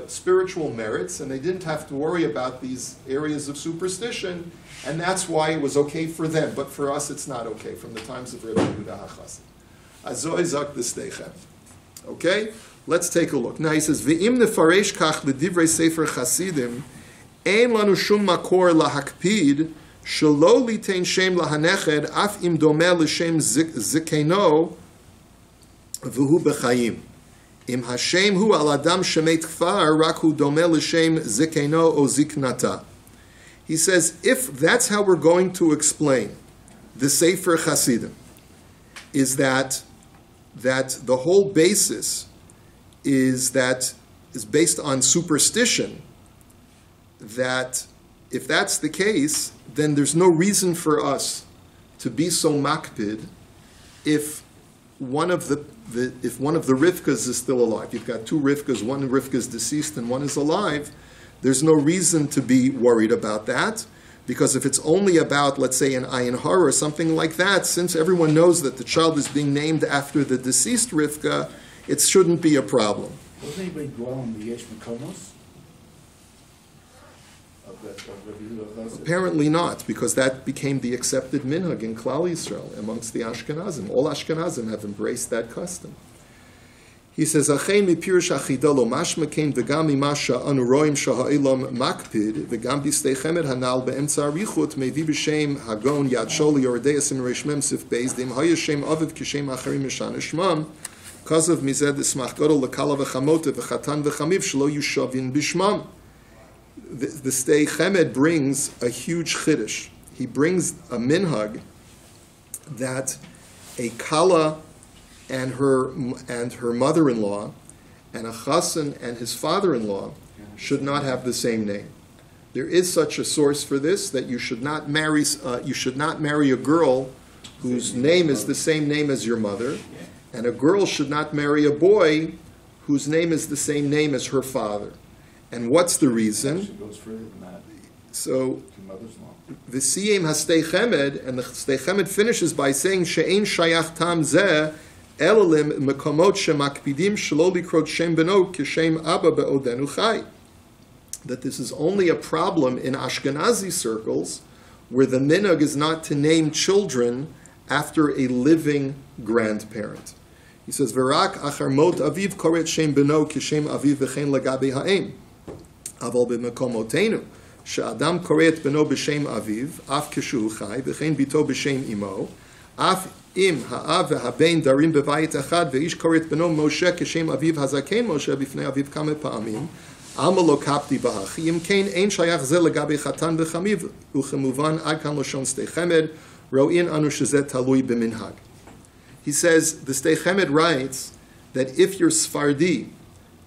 spiritual merits, and they didn't have to worry about these areas of superstition, and that's why it was okay for them. But for us, it's not okay from the times of Reb Yehuda HaChassid. Azoy zak d'steichem. Okay? Let's take a look. Now he says, "Ve'im nefaresh kach l'divrei sefer chasidim, ein lanu shum makor lahakpid, shelo litein shem lahaneched, af im domeh l'shem zikeno, v'hu b'chayim. Im hashem hu al adam shemet kfar, rak hu domeh l'shem zikeno o ziknata." He says, if that's how we're going to explain the sefer chasidim, is that the whole basis is based on superstition, that if that's the case, then there's no reason for us to be so makpid if one of the Rivkas is still alive. You've got two Rivkas, one Rivka is deceased and one is alive. There's no reason to be worried about that, because if it's only about, let's say, an ayin hara or something like that, since everyone knows that the child is being named after the deceased Rivka, it shouldn't be a problem. Doesn't anybody dwell on the Yesh Mekomos? Apparently not, because that became the accepted minhag in Klal Yisrael amongst the Ashkenazim. All Ashkenazim have embraced that custom. He says, "Achein mipirish achida lo mashma came v'gam mimasha anu roim shaha'elam makpid v'gam b'steichemet hanal be'emtza arichut mevi b'shem hagon yad sholi yordeis im reish mem sif beis dem hayashem aviv kishem acharim mishan shmam kazav mized ismach gadol lekala v'chamote v'chatan v'chamiv shelo yushavin b'shmam." The Stei Chemed brings a huge chiddush. He brings a minhag that a kala and her mother-in-law and a chassan and his father-in-law should not have the same name. There is such a source for this, that you should not marry a girl whose name is the same name as your mother, and a girl should not marry a boy whose name is the same name as her father. And what's the reason? It goes further than that. So, Mother's-in-law. V'siyem hastei chemed, and the stei chemed finishes by saying she'ein shayach tam zeh Elalim mekomot shemakpidim shelo likrot shem beno kishem abba be'odenu chai. That this is only a problem in Ashkenazi circles where the minhag is not to name children after a living grandparent. He says, "V'rak achar mot aviv koret shem beno kishem aviv v'chein lagabe ha'em. Aval b'mekomotenu she'adam koret beno b'shem aviv af kishu chai v'chein bito b'shem imo af im ha'av v'habein darim b'vayit achad v'ish koret beno Moshe kishem aviv hazaken Moshe b'fnei aviv kame pa'amim Alma lo kapti b'hachi im kein ein shayach ze legabe chatan v'chamiv uchemuvan ad kan loshon stei chemed ro'in anu shezet talui b'minhag." He says, the Stei Chemed writes that if you're Sfardi,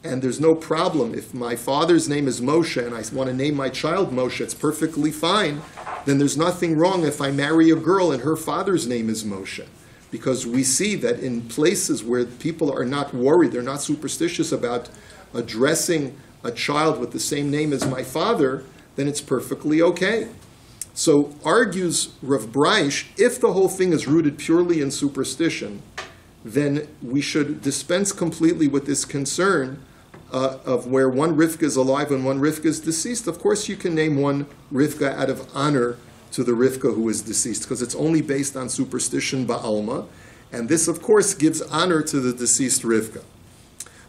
and there's no problem, if my father's name is Moshe and I want to name my child Moshe, it's perfectly fine, then there's nothing wrong if I marry a girl and her father's name is Moshe. Because we see that in places where people are not worried, they're not superstitious about addressing a child with the same name as my father, then it's perfectly okay. So argues Rav Braish, if the whole thing is rooted purely in superstition, then we should dispense completely with this concern of where one Rivka is alive and one Rivka is deceased. Of course you can name one Rivka out of honor to the Rivka who is deceased, because it's only based on superstition ba'alma, and this of course gives honor to the deceased Rivka.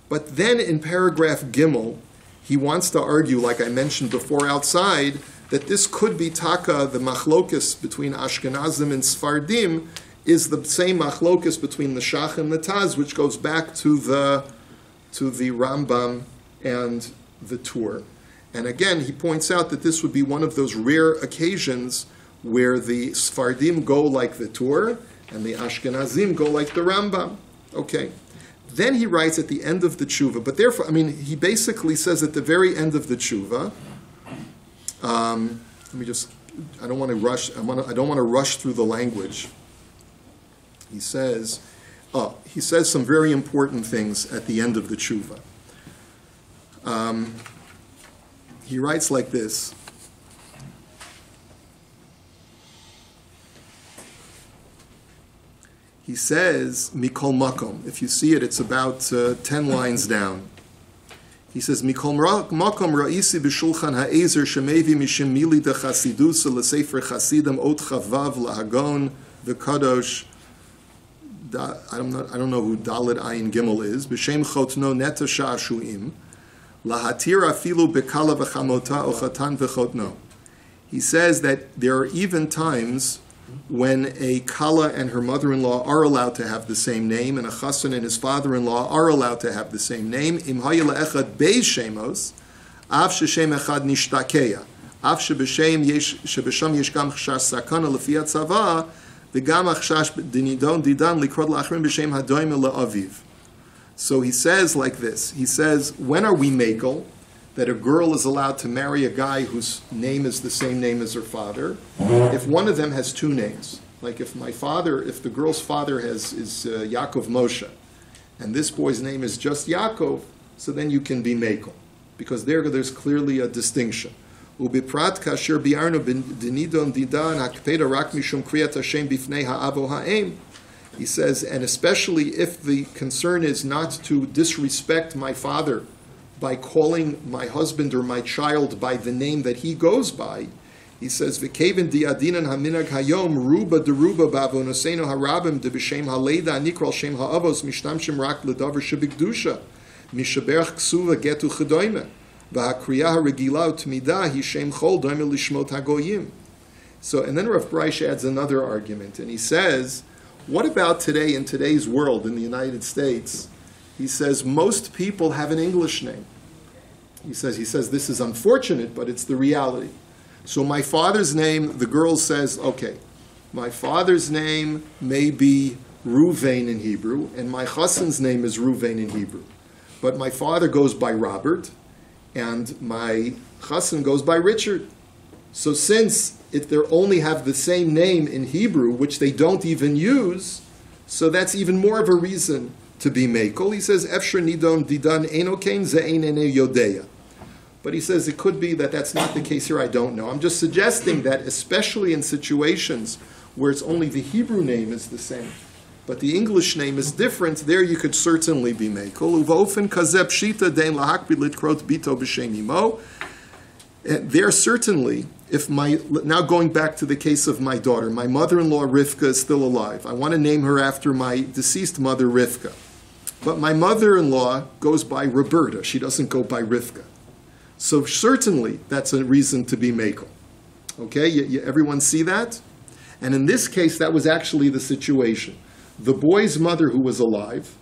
But then in paragraph Gimel, he wants to argue, like I mentioned before outside, that this could be taka, the machlokus between Ashkenazim and Sfardim is the same machlokus between the Shach and the Taz, which goes back to the Rambam and the Tur. And again, he points out that this would be one of those rare occasions where the Sfardim go like the Tur and the Ashkenazim go like the Rambam. Okay. Then he writes at the end of the tshuva, but therefore, he basically says at the very end of the tshuva, I don't want to rush. I don't want to rush through the language. He says some very important things at the end of the tshuva. He writes like this. He says, Mikol Makom. If you see it, it's about 10 lines down. He says, Mikol Makom Ra'isi b'shulchan ha'ezer shemevi mishim mili de chasidusa l'sefer chasidam ot chavav lahagon v'kadosh. I don't know who Dalet Ayin Gimel is. B'shem chotno neta sha'ashuim. Lahatir afilu bekala v'chamota ochatan v'chotno. He says that there are even times when a kala and her mother-in-law are allowed to have the same name, and a chassan and his father-in-law are allowed to have the same name. Im hayel echad beis shemos, av sheshem echad nishtakeya, av shebeshem yesh gam chashash sakana lefi hatzava, v'gam chashash dinidon didan likrod la'achrim b'shem hadoim la'aviv. So he says like this. He says, when are we makel that a girl is allowed to marry a guy whose name is the same name as her father, if one of them has two names? Like if the girl's father is Yaakov Moshe, and this boy's name is just Yaakov, so then you can be mekel, because there's clearly a distinction. Ubiprat kasher bi'arnu b'nidon didan hakpeda rak mishum kriyat Hashem bifnei ha'avo ha'em. He says, and especially if the concern is not to disrespect my father by calling my husband or my child by the name that he goes by, he says, "V'keven diadinan haminag hayom ruba deruba bavonosenu harabim debishem haleda nikral shem haavos mishtamshim rak ledavar shebikdusha mishaberch ksuva getu chedoime v'hakriya haregila utmida hi shem chol doime lishmot hagoyim." So, and then Rav Braish adds another argument, and he says, what about today, in today's world, in the United States? He says most people have an English name. He says this is unfortunate, but it's the reality. So my father's name, the girl says, okay, my father's name may be Ruvain in Hebrew, and my chassan's name is Ruvain in Hebrew. But my father goes by Robert, and my chassan goes by Richard. So since if they only have the same name in Hebrew, which they don't even use, so that's even more of a reason to be mekel. He says, Efsher nidon didan enokein ze'ein ene yodeya. But he says it could be that that's not the case here, I don't know. I'm just suggesting that especially in situations where it's only the Hebrew name is the same, but the English name is different, there you could certainly be mekel. Uvofen kazeb shita dein lahakbid litkrot bito b'shem imo. There certainly, now going back to the case of my daughter, my mother-in-law Rivka is still alive. I want to name her after my deceased mother Rivka. But my mother-in-law goes by Roberta. She doesn't go by Rivka. So certainly that's a reason to be mekel. Okay, everyone see that? And in this case, that was actually the situation. The boy's mother, who was alive,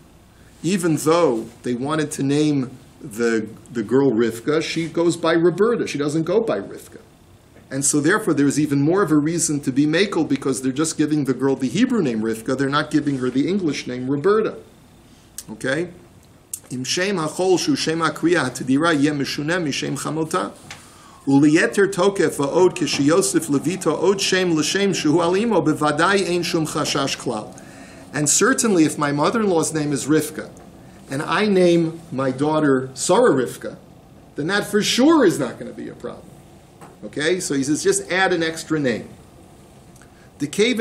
even though they wanted to name the girl Rivka, she goes by Roberta. She doesn't go by Rivka. And so therefore, there's even more of a reason to be mekel, because they're just giving the girl the Hebrew name Rivka. They're not giving her the English name Roberta. Okay? Im shem hachol shu shem hakriya hatadira yeh meshuneh mishem chamota. Uliyeter tokef va'od k'sheyosef levito od shem l'shem shu alimo bevadai ein shum chashash klal. And certainly if my mother-in-law's name is Rivka, and I name my daughter Sarah Rivka, then that for sure is not going to be a problem. Okay? So he says, just add an extra name. Because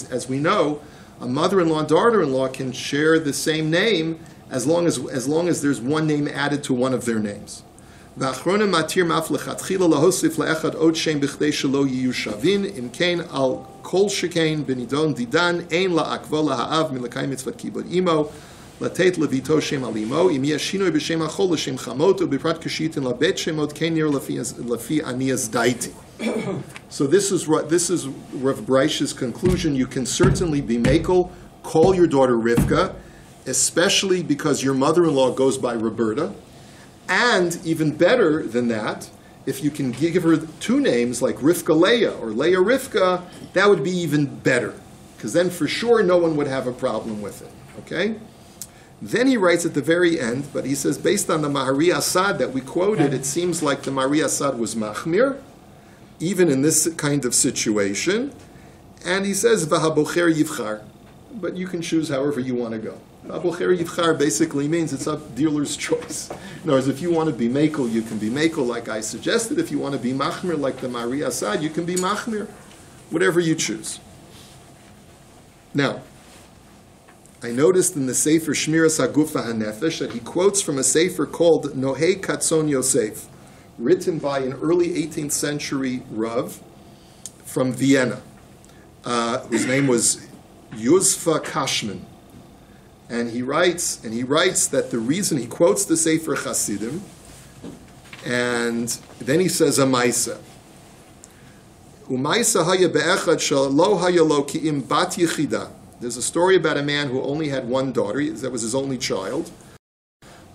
as we know, a mother-in-law and daughter-in-law can share the same name as long as there's one name added to one of their names. And so this is Rav Breish's conclusion. You can certainly be mekel, call your daughter Rivka, especially because your mother-in-law goes by Roberta. And even better than that, if you can give her two names like Rivka Leah or Leah Rivka, that would be even better, because then for sure no one would have a problem with it. Okay? Then he writes at the very end, but he says, based on the Mahari Asad that we quoted, it seems like the Mahari Asad was machmir, even in this kind of situation. And he says, V'habocher yivchar, but you can choose however you want to go. V'habocher yivchar basically means it's a dealer's choice. In other words, if you want to be mekel, you can be mekel like I suggested. If you want to be machmir like the Mahari Asad, you can be machmir. Whatever you choose. Now, I noticed in the Sefer Shmiras HaGufa HaNefesh that he quotes from a Sefer called Nohei Katzon Yosef, written by an early 18th century Rav from Vienna, whose name was Yuzfa Kashman. And he writes that the reason, he quotes the Sefer Chasidim, and then he says a Maisa. Umaisa haya be'echad shel lo haya lo ki'im bat yichida. There's a story about a man who only had one daughter. That was his only child.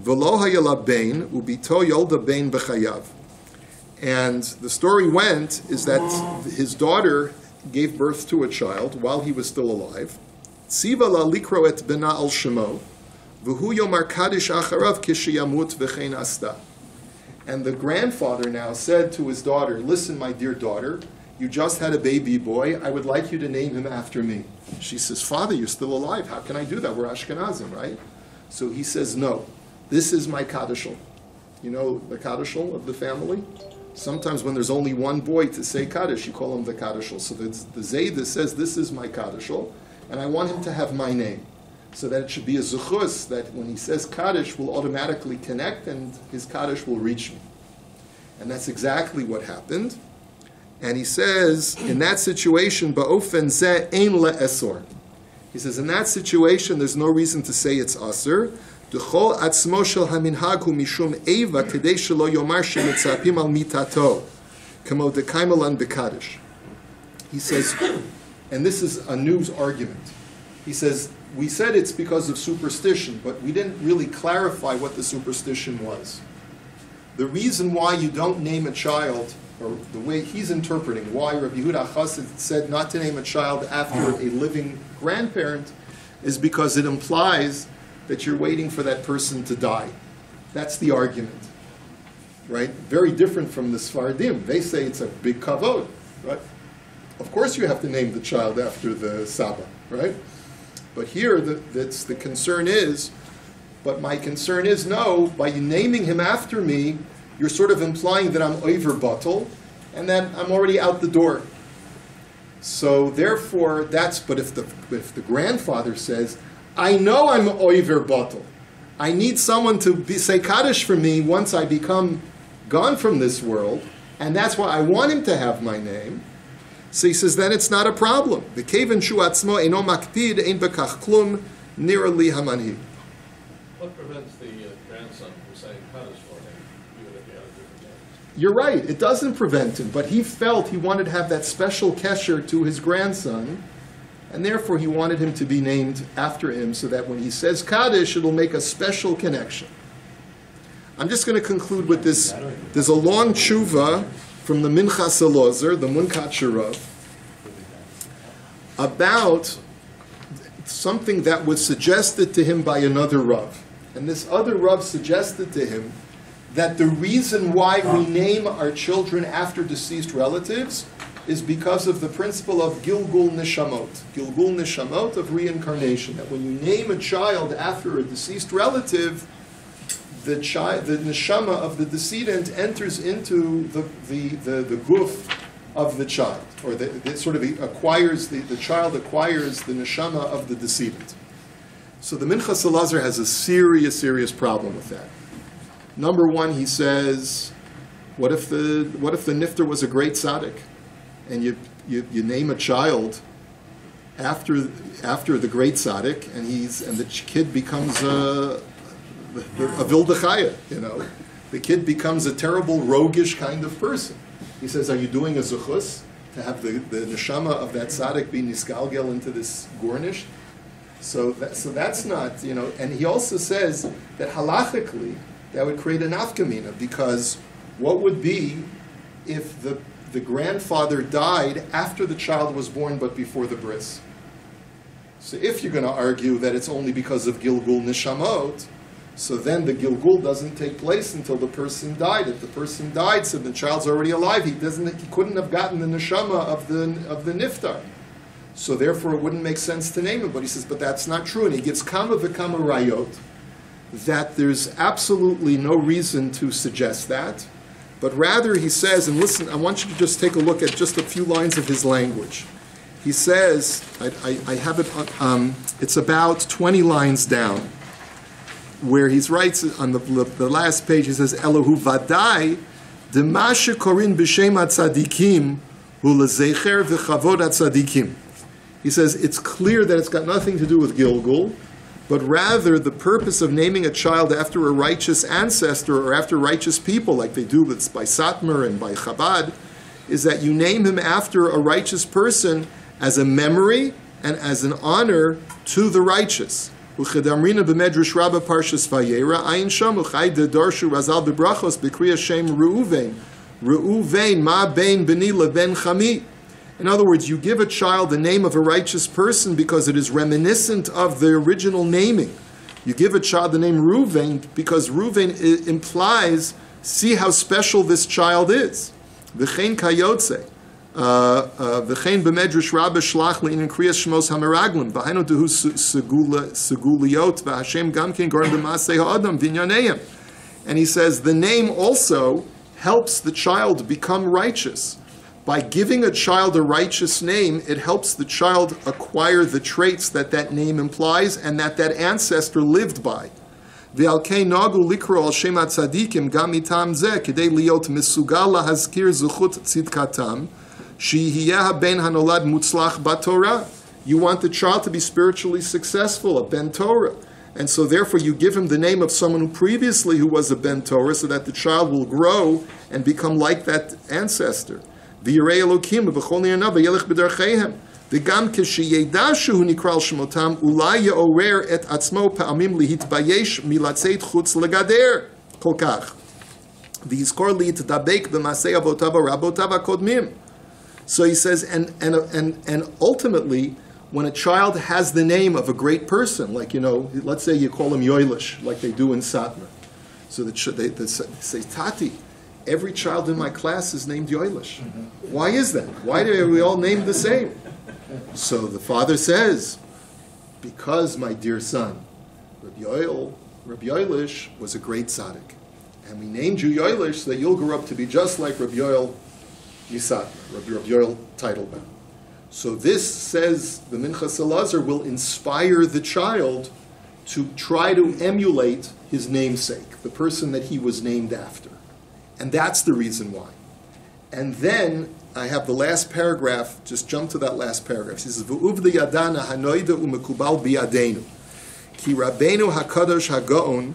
V'lo haya la bein ubito yolda bein b'chayav. And the story went is that his daughter gave birth to a child while he was still alive. Tziva la likro et bena al shemo, v'hu yomar kaddish acharav kishiyamut v'chein asta. And the grandfather now said to his daughter, listen, my dear daughter, you just had a baby boy. I would like you to name him after me. She says, Father, you're still alive. How can I do that? We're Ashkenazim, right? So he says, no, this is my Kaddishal. You know the Kaddishal of the family? Sometimes when there's only one boy to say Kaddish, you call him the Kaddishal. So the Zayda says, this is my Kaddishal, and I want him to have my name. So that it should be a zuchus, that when he says Kaddish, will automatically connect, and his Kaddish will reach me. And that's exactly what happened. And he says, in that situation, ba'ofen zeh ein le'esor. He says, in that situation, there's no reason to say it's asur. D'chol atzmo shel haminhag hu mishum eva kedei shelo yomar shemitzapim al mitato kamo dekaimelan b'kadish. He says, and this is a news argument. He says, we said it's because of superstition, but we didn't really clarify what the superstition was. The reason why you don't name a child, or the way he's interpreting why Rabbi Yehuda Chassid said not to name a child after a living grandparent, is because it implies that you're waiting for that person to die. That's the argument, right? Very different from the Sfardim. They say it's a big kavod, right? Of course you have to name the child after the Saba, right? But here the concern is, but my concern is, no, by you naming him after me, you're sort of implying that I'm over batal and that I'm already out the door. So therefore, but if the grandfather says, I know I'm oiver bottle, I need someone to say Kaddish for me once I become gone from this world, and that's why I want him to have my name. So he says, then it's not a problem. The keven shu atzmo eno makpid ein bekach klum nira li hamanhi. What prevents the grandson from saying Kaddish for him, even if he had a different name? You're right, it doesn't prevent him, but he felt he wanted to have that special kesher to his grandson, and therefore he wanted him to be named after him so that when he says Kaddish, it'll make a special connection. I'm just going to conclude with this. There's a long tshuva from the Minchas Elazar, the Munkat Shirav, about something that was suggested to him by another Rav. And this other Rav suggested to him that the reason why we name our children after deceased relatives is because of the principle of Gilgul Nishamot. Gilgul Nishamot of reincarnation. That when you name a child after a deceased relative, the neshama of the decedent enters into the guf of the child, or the child acquires the neshama of the decedent. So the Minchas Elazar has a serious problem with that. Number one, he says, what if the nifter was a great tzaddik, and you name a child after the great tzaddik, and the kid becomes a vildachaya, the kid becomes a terrible roguish kind of person. He says, are you doing a zuchus to have the neshama of that tzaddik be nisgalgel into this gornish? So that's not, and he also says that halachically that would create an afkamina, because what would be if the grandfather died after the child was born but before the bris? So if you're going to argue that it's only because of Gilgul Nishamot, so then the Gilgul doesn't take place until the person died. If the person died, so the child's already alive. He couldn't have gotten the neshama of the niftar. So therefore, it wouldn't make sense to name him. But he says, but that's not true. And he gives kama v'kama rayot that there's absolutely no reason to suggest that. But rather, he says, and listen, I want you to just take a look at just a few lines of his language. He says, I have it, it's about 20 lines down, where he writes on the last page, he says, Elohu vadai, demashe korin b'shem atzadikim, hu lezecher v'chavod atzadikim. He says, it's clear that it's got nothing to do with Gilgul, but rather the purpose of naming a child after a righteous ancestor or after righteous people, like they do by Satmar and by Chabad, is that you name him after a righteous person as a memory and as an honor to the righteous. Uchedamrina b'medrash Rabbah Parshas Vayera ayin sham uchay dedarshu razal b'brachos b'kriya shem Reuven ma bein b'ni leben chami. In other words, you give a child the name of a righteous person because it is reminiscent of the original naming. You give a child the name Reuven because Reuven implies, see how special this child is. V'chein kayotze. V'chein b'medrash Rabbah shlach le'inin kriyas shmos hameraglim. V'hainu dehu seguliot v'Hashem gamkin gorim b'masei ha'adam v'inyaneim. And he says the name also helps the child become righteous. By giving a child a righteous name, it helps the child acquire the traits that name implies and that ancestor lived by. V'alkei nagu likro al shem hatzadikim gam mitam zeh kedei liot mesugal lahazkir zuchut tzidkatam sheyeh ben hanolad mutzlach batorah. You want the child to be spiritually successful, a ben Torah. And so therefore you give him the name of someone who was a ben Torah, so that the child will grow and become like that ancestor. V'yirei Elokim v'chol nirna v'yelech b'dercheihem v'gam k'sheyeda shehu nikra al shemotam ulai ye'orer et atzmo pa'amim lihitbayesh milatzeit chutz legader kol kach v'yizkor li'tadabek b'masei avotav ha'rabotav ha'kodmim. So he says, and ultimately, when a child has the name of a great person, like, let's say you call him Yoilish, like they do in Satmar. So they say, Tati, every child in my class is named Yoilish. Why is that? Why are we all named the same? So the father says, because, my dear son, Rabbi Yoilish was a great tzaddik. And we named you Yoilish so that you'll grow up to be just like Rabbi Yoel Yisat, Rabbi Yoel Teitelbaum. So this, says the Minchas Elazar, will inspire the child to try to emulate his namesake, the person that he was named after. And that's the reason why. And then I have the last paragraph, just jump to that last paragraph. He says, V'uvda yadana hanoida umekubal biyadenu, ki rabbeinu hakadosh hagaon,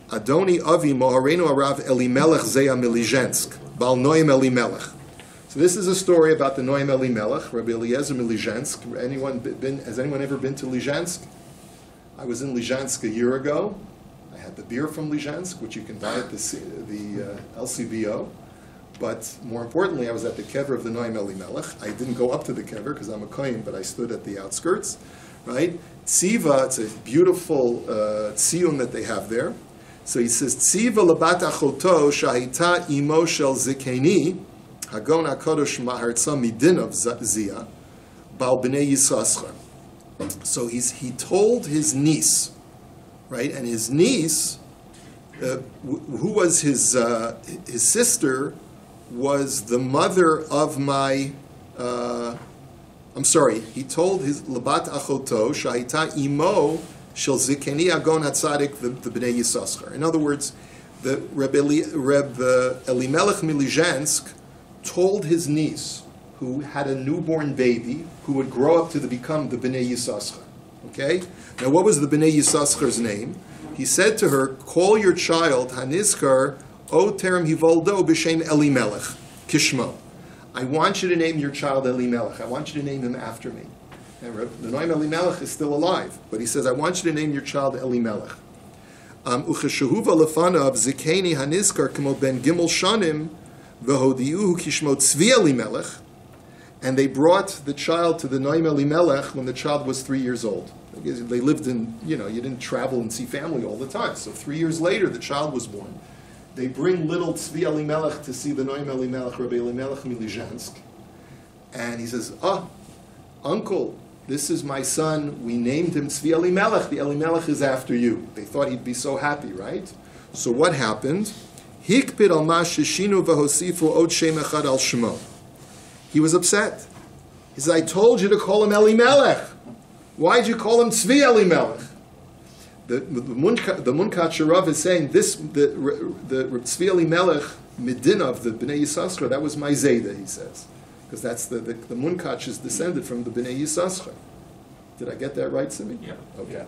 Adoni Avi Moharenu Arav Elimelech Zeya Milizhensk, Bal Noam Elimelech. So this is a story about the Noam Elimelech, Rabbi Eliezer Milizhensk. Has anyone ever been to Lizhensk? I was in Lizhensk a year ago. I had the beer from Lizhensk, which you can buy at the LCBO. But more importantly, I was at the kever of the Noam Elimelech. I didn't go up to the kever because I'm a kohen, but I stood at the outskirts. Right? Tziva, it's a beautiful tziyun that they have there. So he says, Tziva labat achoto shahita imo shel zikeni, hagon hakodosh mahartza midin of zia, bal b'nei Yisraschar. So he told his niece, right, and his niece, who was his sister, was the mother of my. He told his labat achoto shahita imo shel zikeni agon hatzadik the bnei Yisraschar. In other words, the Reb Elimelech Milizhensk told his niece, who had a newborn baby, who would grow up to become the bnei Yisraschar. Okay? Now, what was the bnei Yisraschar's name? He said to her, "Call your child Hanizkar O Terem Hivoldo b'Shem Elimelech Kishmo. I want you to name your child Elimelech. I want you to name him after me." And the Noam Elimelech is still alive, but he says, "I want you to name your child Elimelech." Ucheshehuva lefanav zikeni hanizkar k'mo ben gimel shanim v'hodiuhu kishmo tzvi Elimelech. And they brought the child to the Noam Elimelech when the child was 3 years old. They lived in, you didn't travel and see family all the time. So 3 years later, the child was born. They bring little Tzvi Elimelech to see the Noam Elimelech, Rabbi Elimelech Milizhensk. And he says, uncle, this is my son. We named him Tzvi Elimelech. The Elimelech is after you. They thought he'd be so happy, right? So what happened? Hikpid al ma sheshinu v'hosifu od shem echad al shemo. He was upset. He said, I told you to call him Elimelech. Why'd you call him Tzvi Elimelech? The Munkach Rav is saying this, the Tzvi Elimelech Medina of the Bnei Yissaschar, that was my Zayda, he says. Because that's the Munkach is descended from the Bnei Yissaschar. Did I get that right, Simi? Yeah. Okay.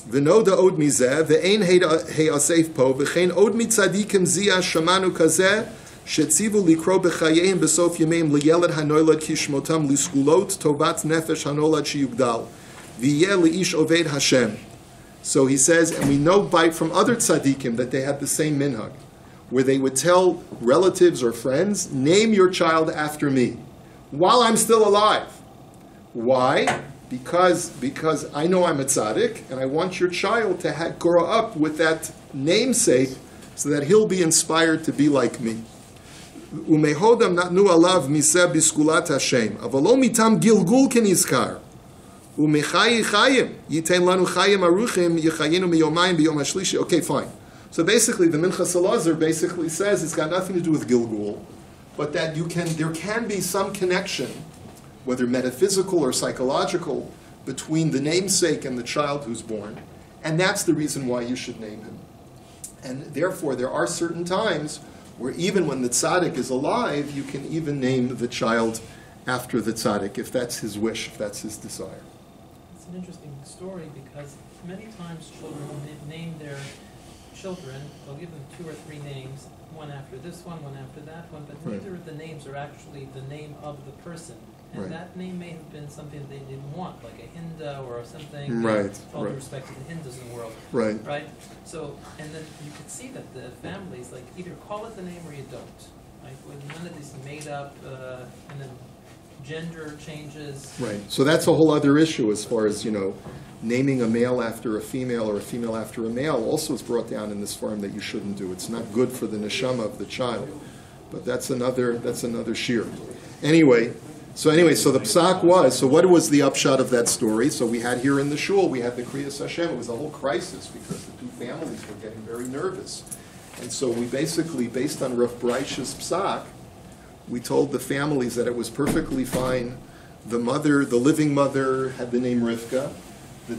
V'noda od mizeh, v'ein hei asef po, v'chein od mitzadikim ziyah shamanu kazeh, שציוו לקרוא בחייהם בסוף ימיהם לילד הנולד כשמותם לסגולות טובת נפש הנולד שיוגדל ויהיה לאיש עובד השם. So he says, and we know from other tzaddikim that they had the same minhag, where they would tell relatives or friends, name your child after me, while I'm still alive. Why? Because I know I'm a tzaddik, and I want your child to grow up with that namesake so that he'll be inspired to be like me. Umehodam natnu alav miseh biskulat Hashem, avalo mitam gilgul kenizkar. Umechayi chayim yitein lanu chayim aruchim yechayinu miyomayim biyom hashlishi. Okay, fine. So basically, the Minchas Elazar basically says it's got nothing to do with gilgul, but that there can be some connection, whether metaphysical or psychological, between the namesake and the child who's born, and that's the reason why you should name him. And therefore, there are certain times where even when the tzaddik is alive, you can even name the child after the tzaddik, if that's his wish, if that's his desire. It's an interesting story because many times children name their children, they'll give them 2 or 3 names, one after this one after that one, but neither of the names are actually the name of the person. And that name may have been something they didn't want, like a Hinda or something. With all due respect to the Hindus in the world. Right? So, and then you could see that the families, like, either call it the name or you don't. Like, with none of these made up, and then gender changes. Right. So that's a whole other issue as far as, naming a male after a female or a female after a male also is brought down in this form that you shouldn't do. It's not good for the neshama of the child. But that's another sheer. So the psak was, so what was the upshot of that story? So we had here in the shul, we had the Kriyas Hashem. It was a whole crisis because the 2 families were getting very nervous. And so we basically, based on Rav Breish's psak, we told the families that it was perfectly fine the living mother had the name Rivka,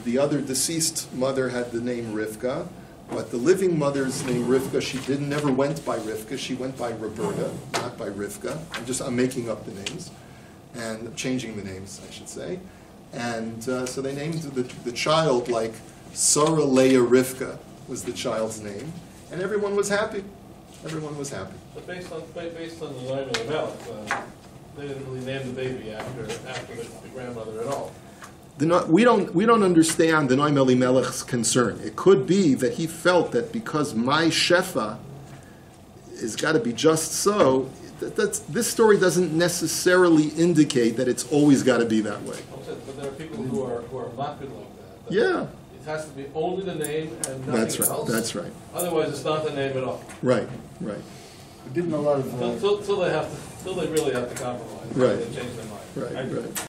the other deceased mother had the name Rivka, but the living mother's name Rivka, never went by Rivka, she went by Roberta, not by Rivka. I'm making up the names, and changing the names, I should say. And so they named the child like Sarah Leah Rivka was the child's name, and everyone was happy. Everyone was happy. But based on the name of the Melech, they didn't really name the baby after the grandmother at all. We don't understand the Noam Elimelech's concern. It could be that he felt that because my shefa has got to be just so, this story doesn't necessarily indicate that it's always got to be that way. But there are people who are not good like that. Yeah. It has to be only the name and nothing That's right. else. That's right. Otherwise, it's not the name at all. Right. Didn't a lot of Till they really have to compromise. Right. And change their mind. Right.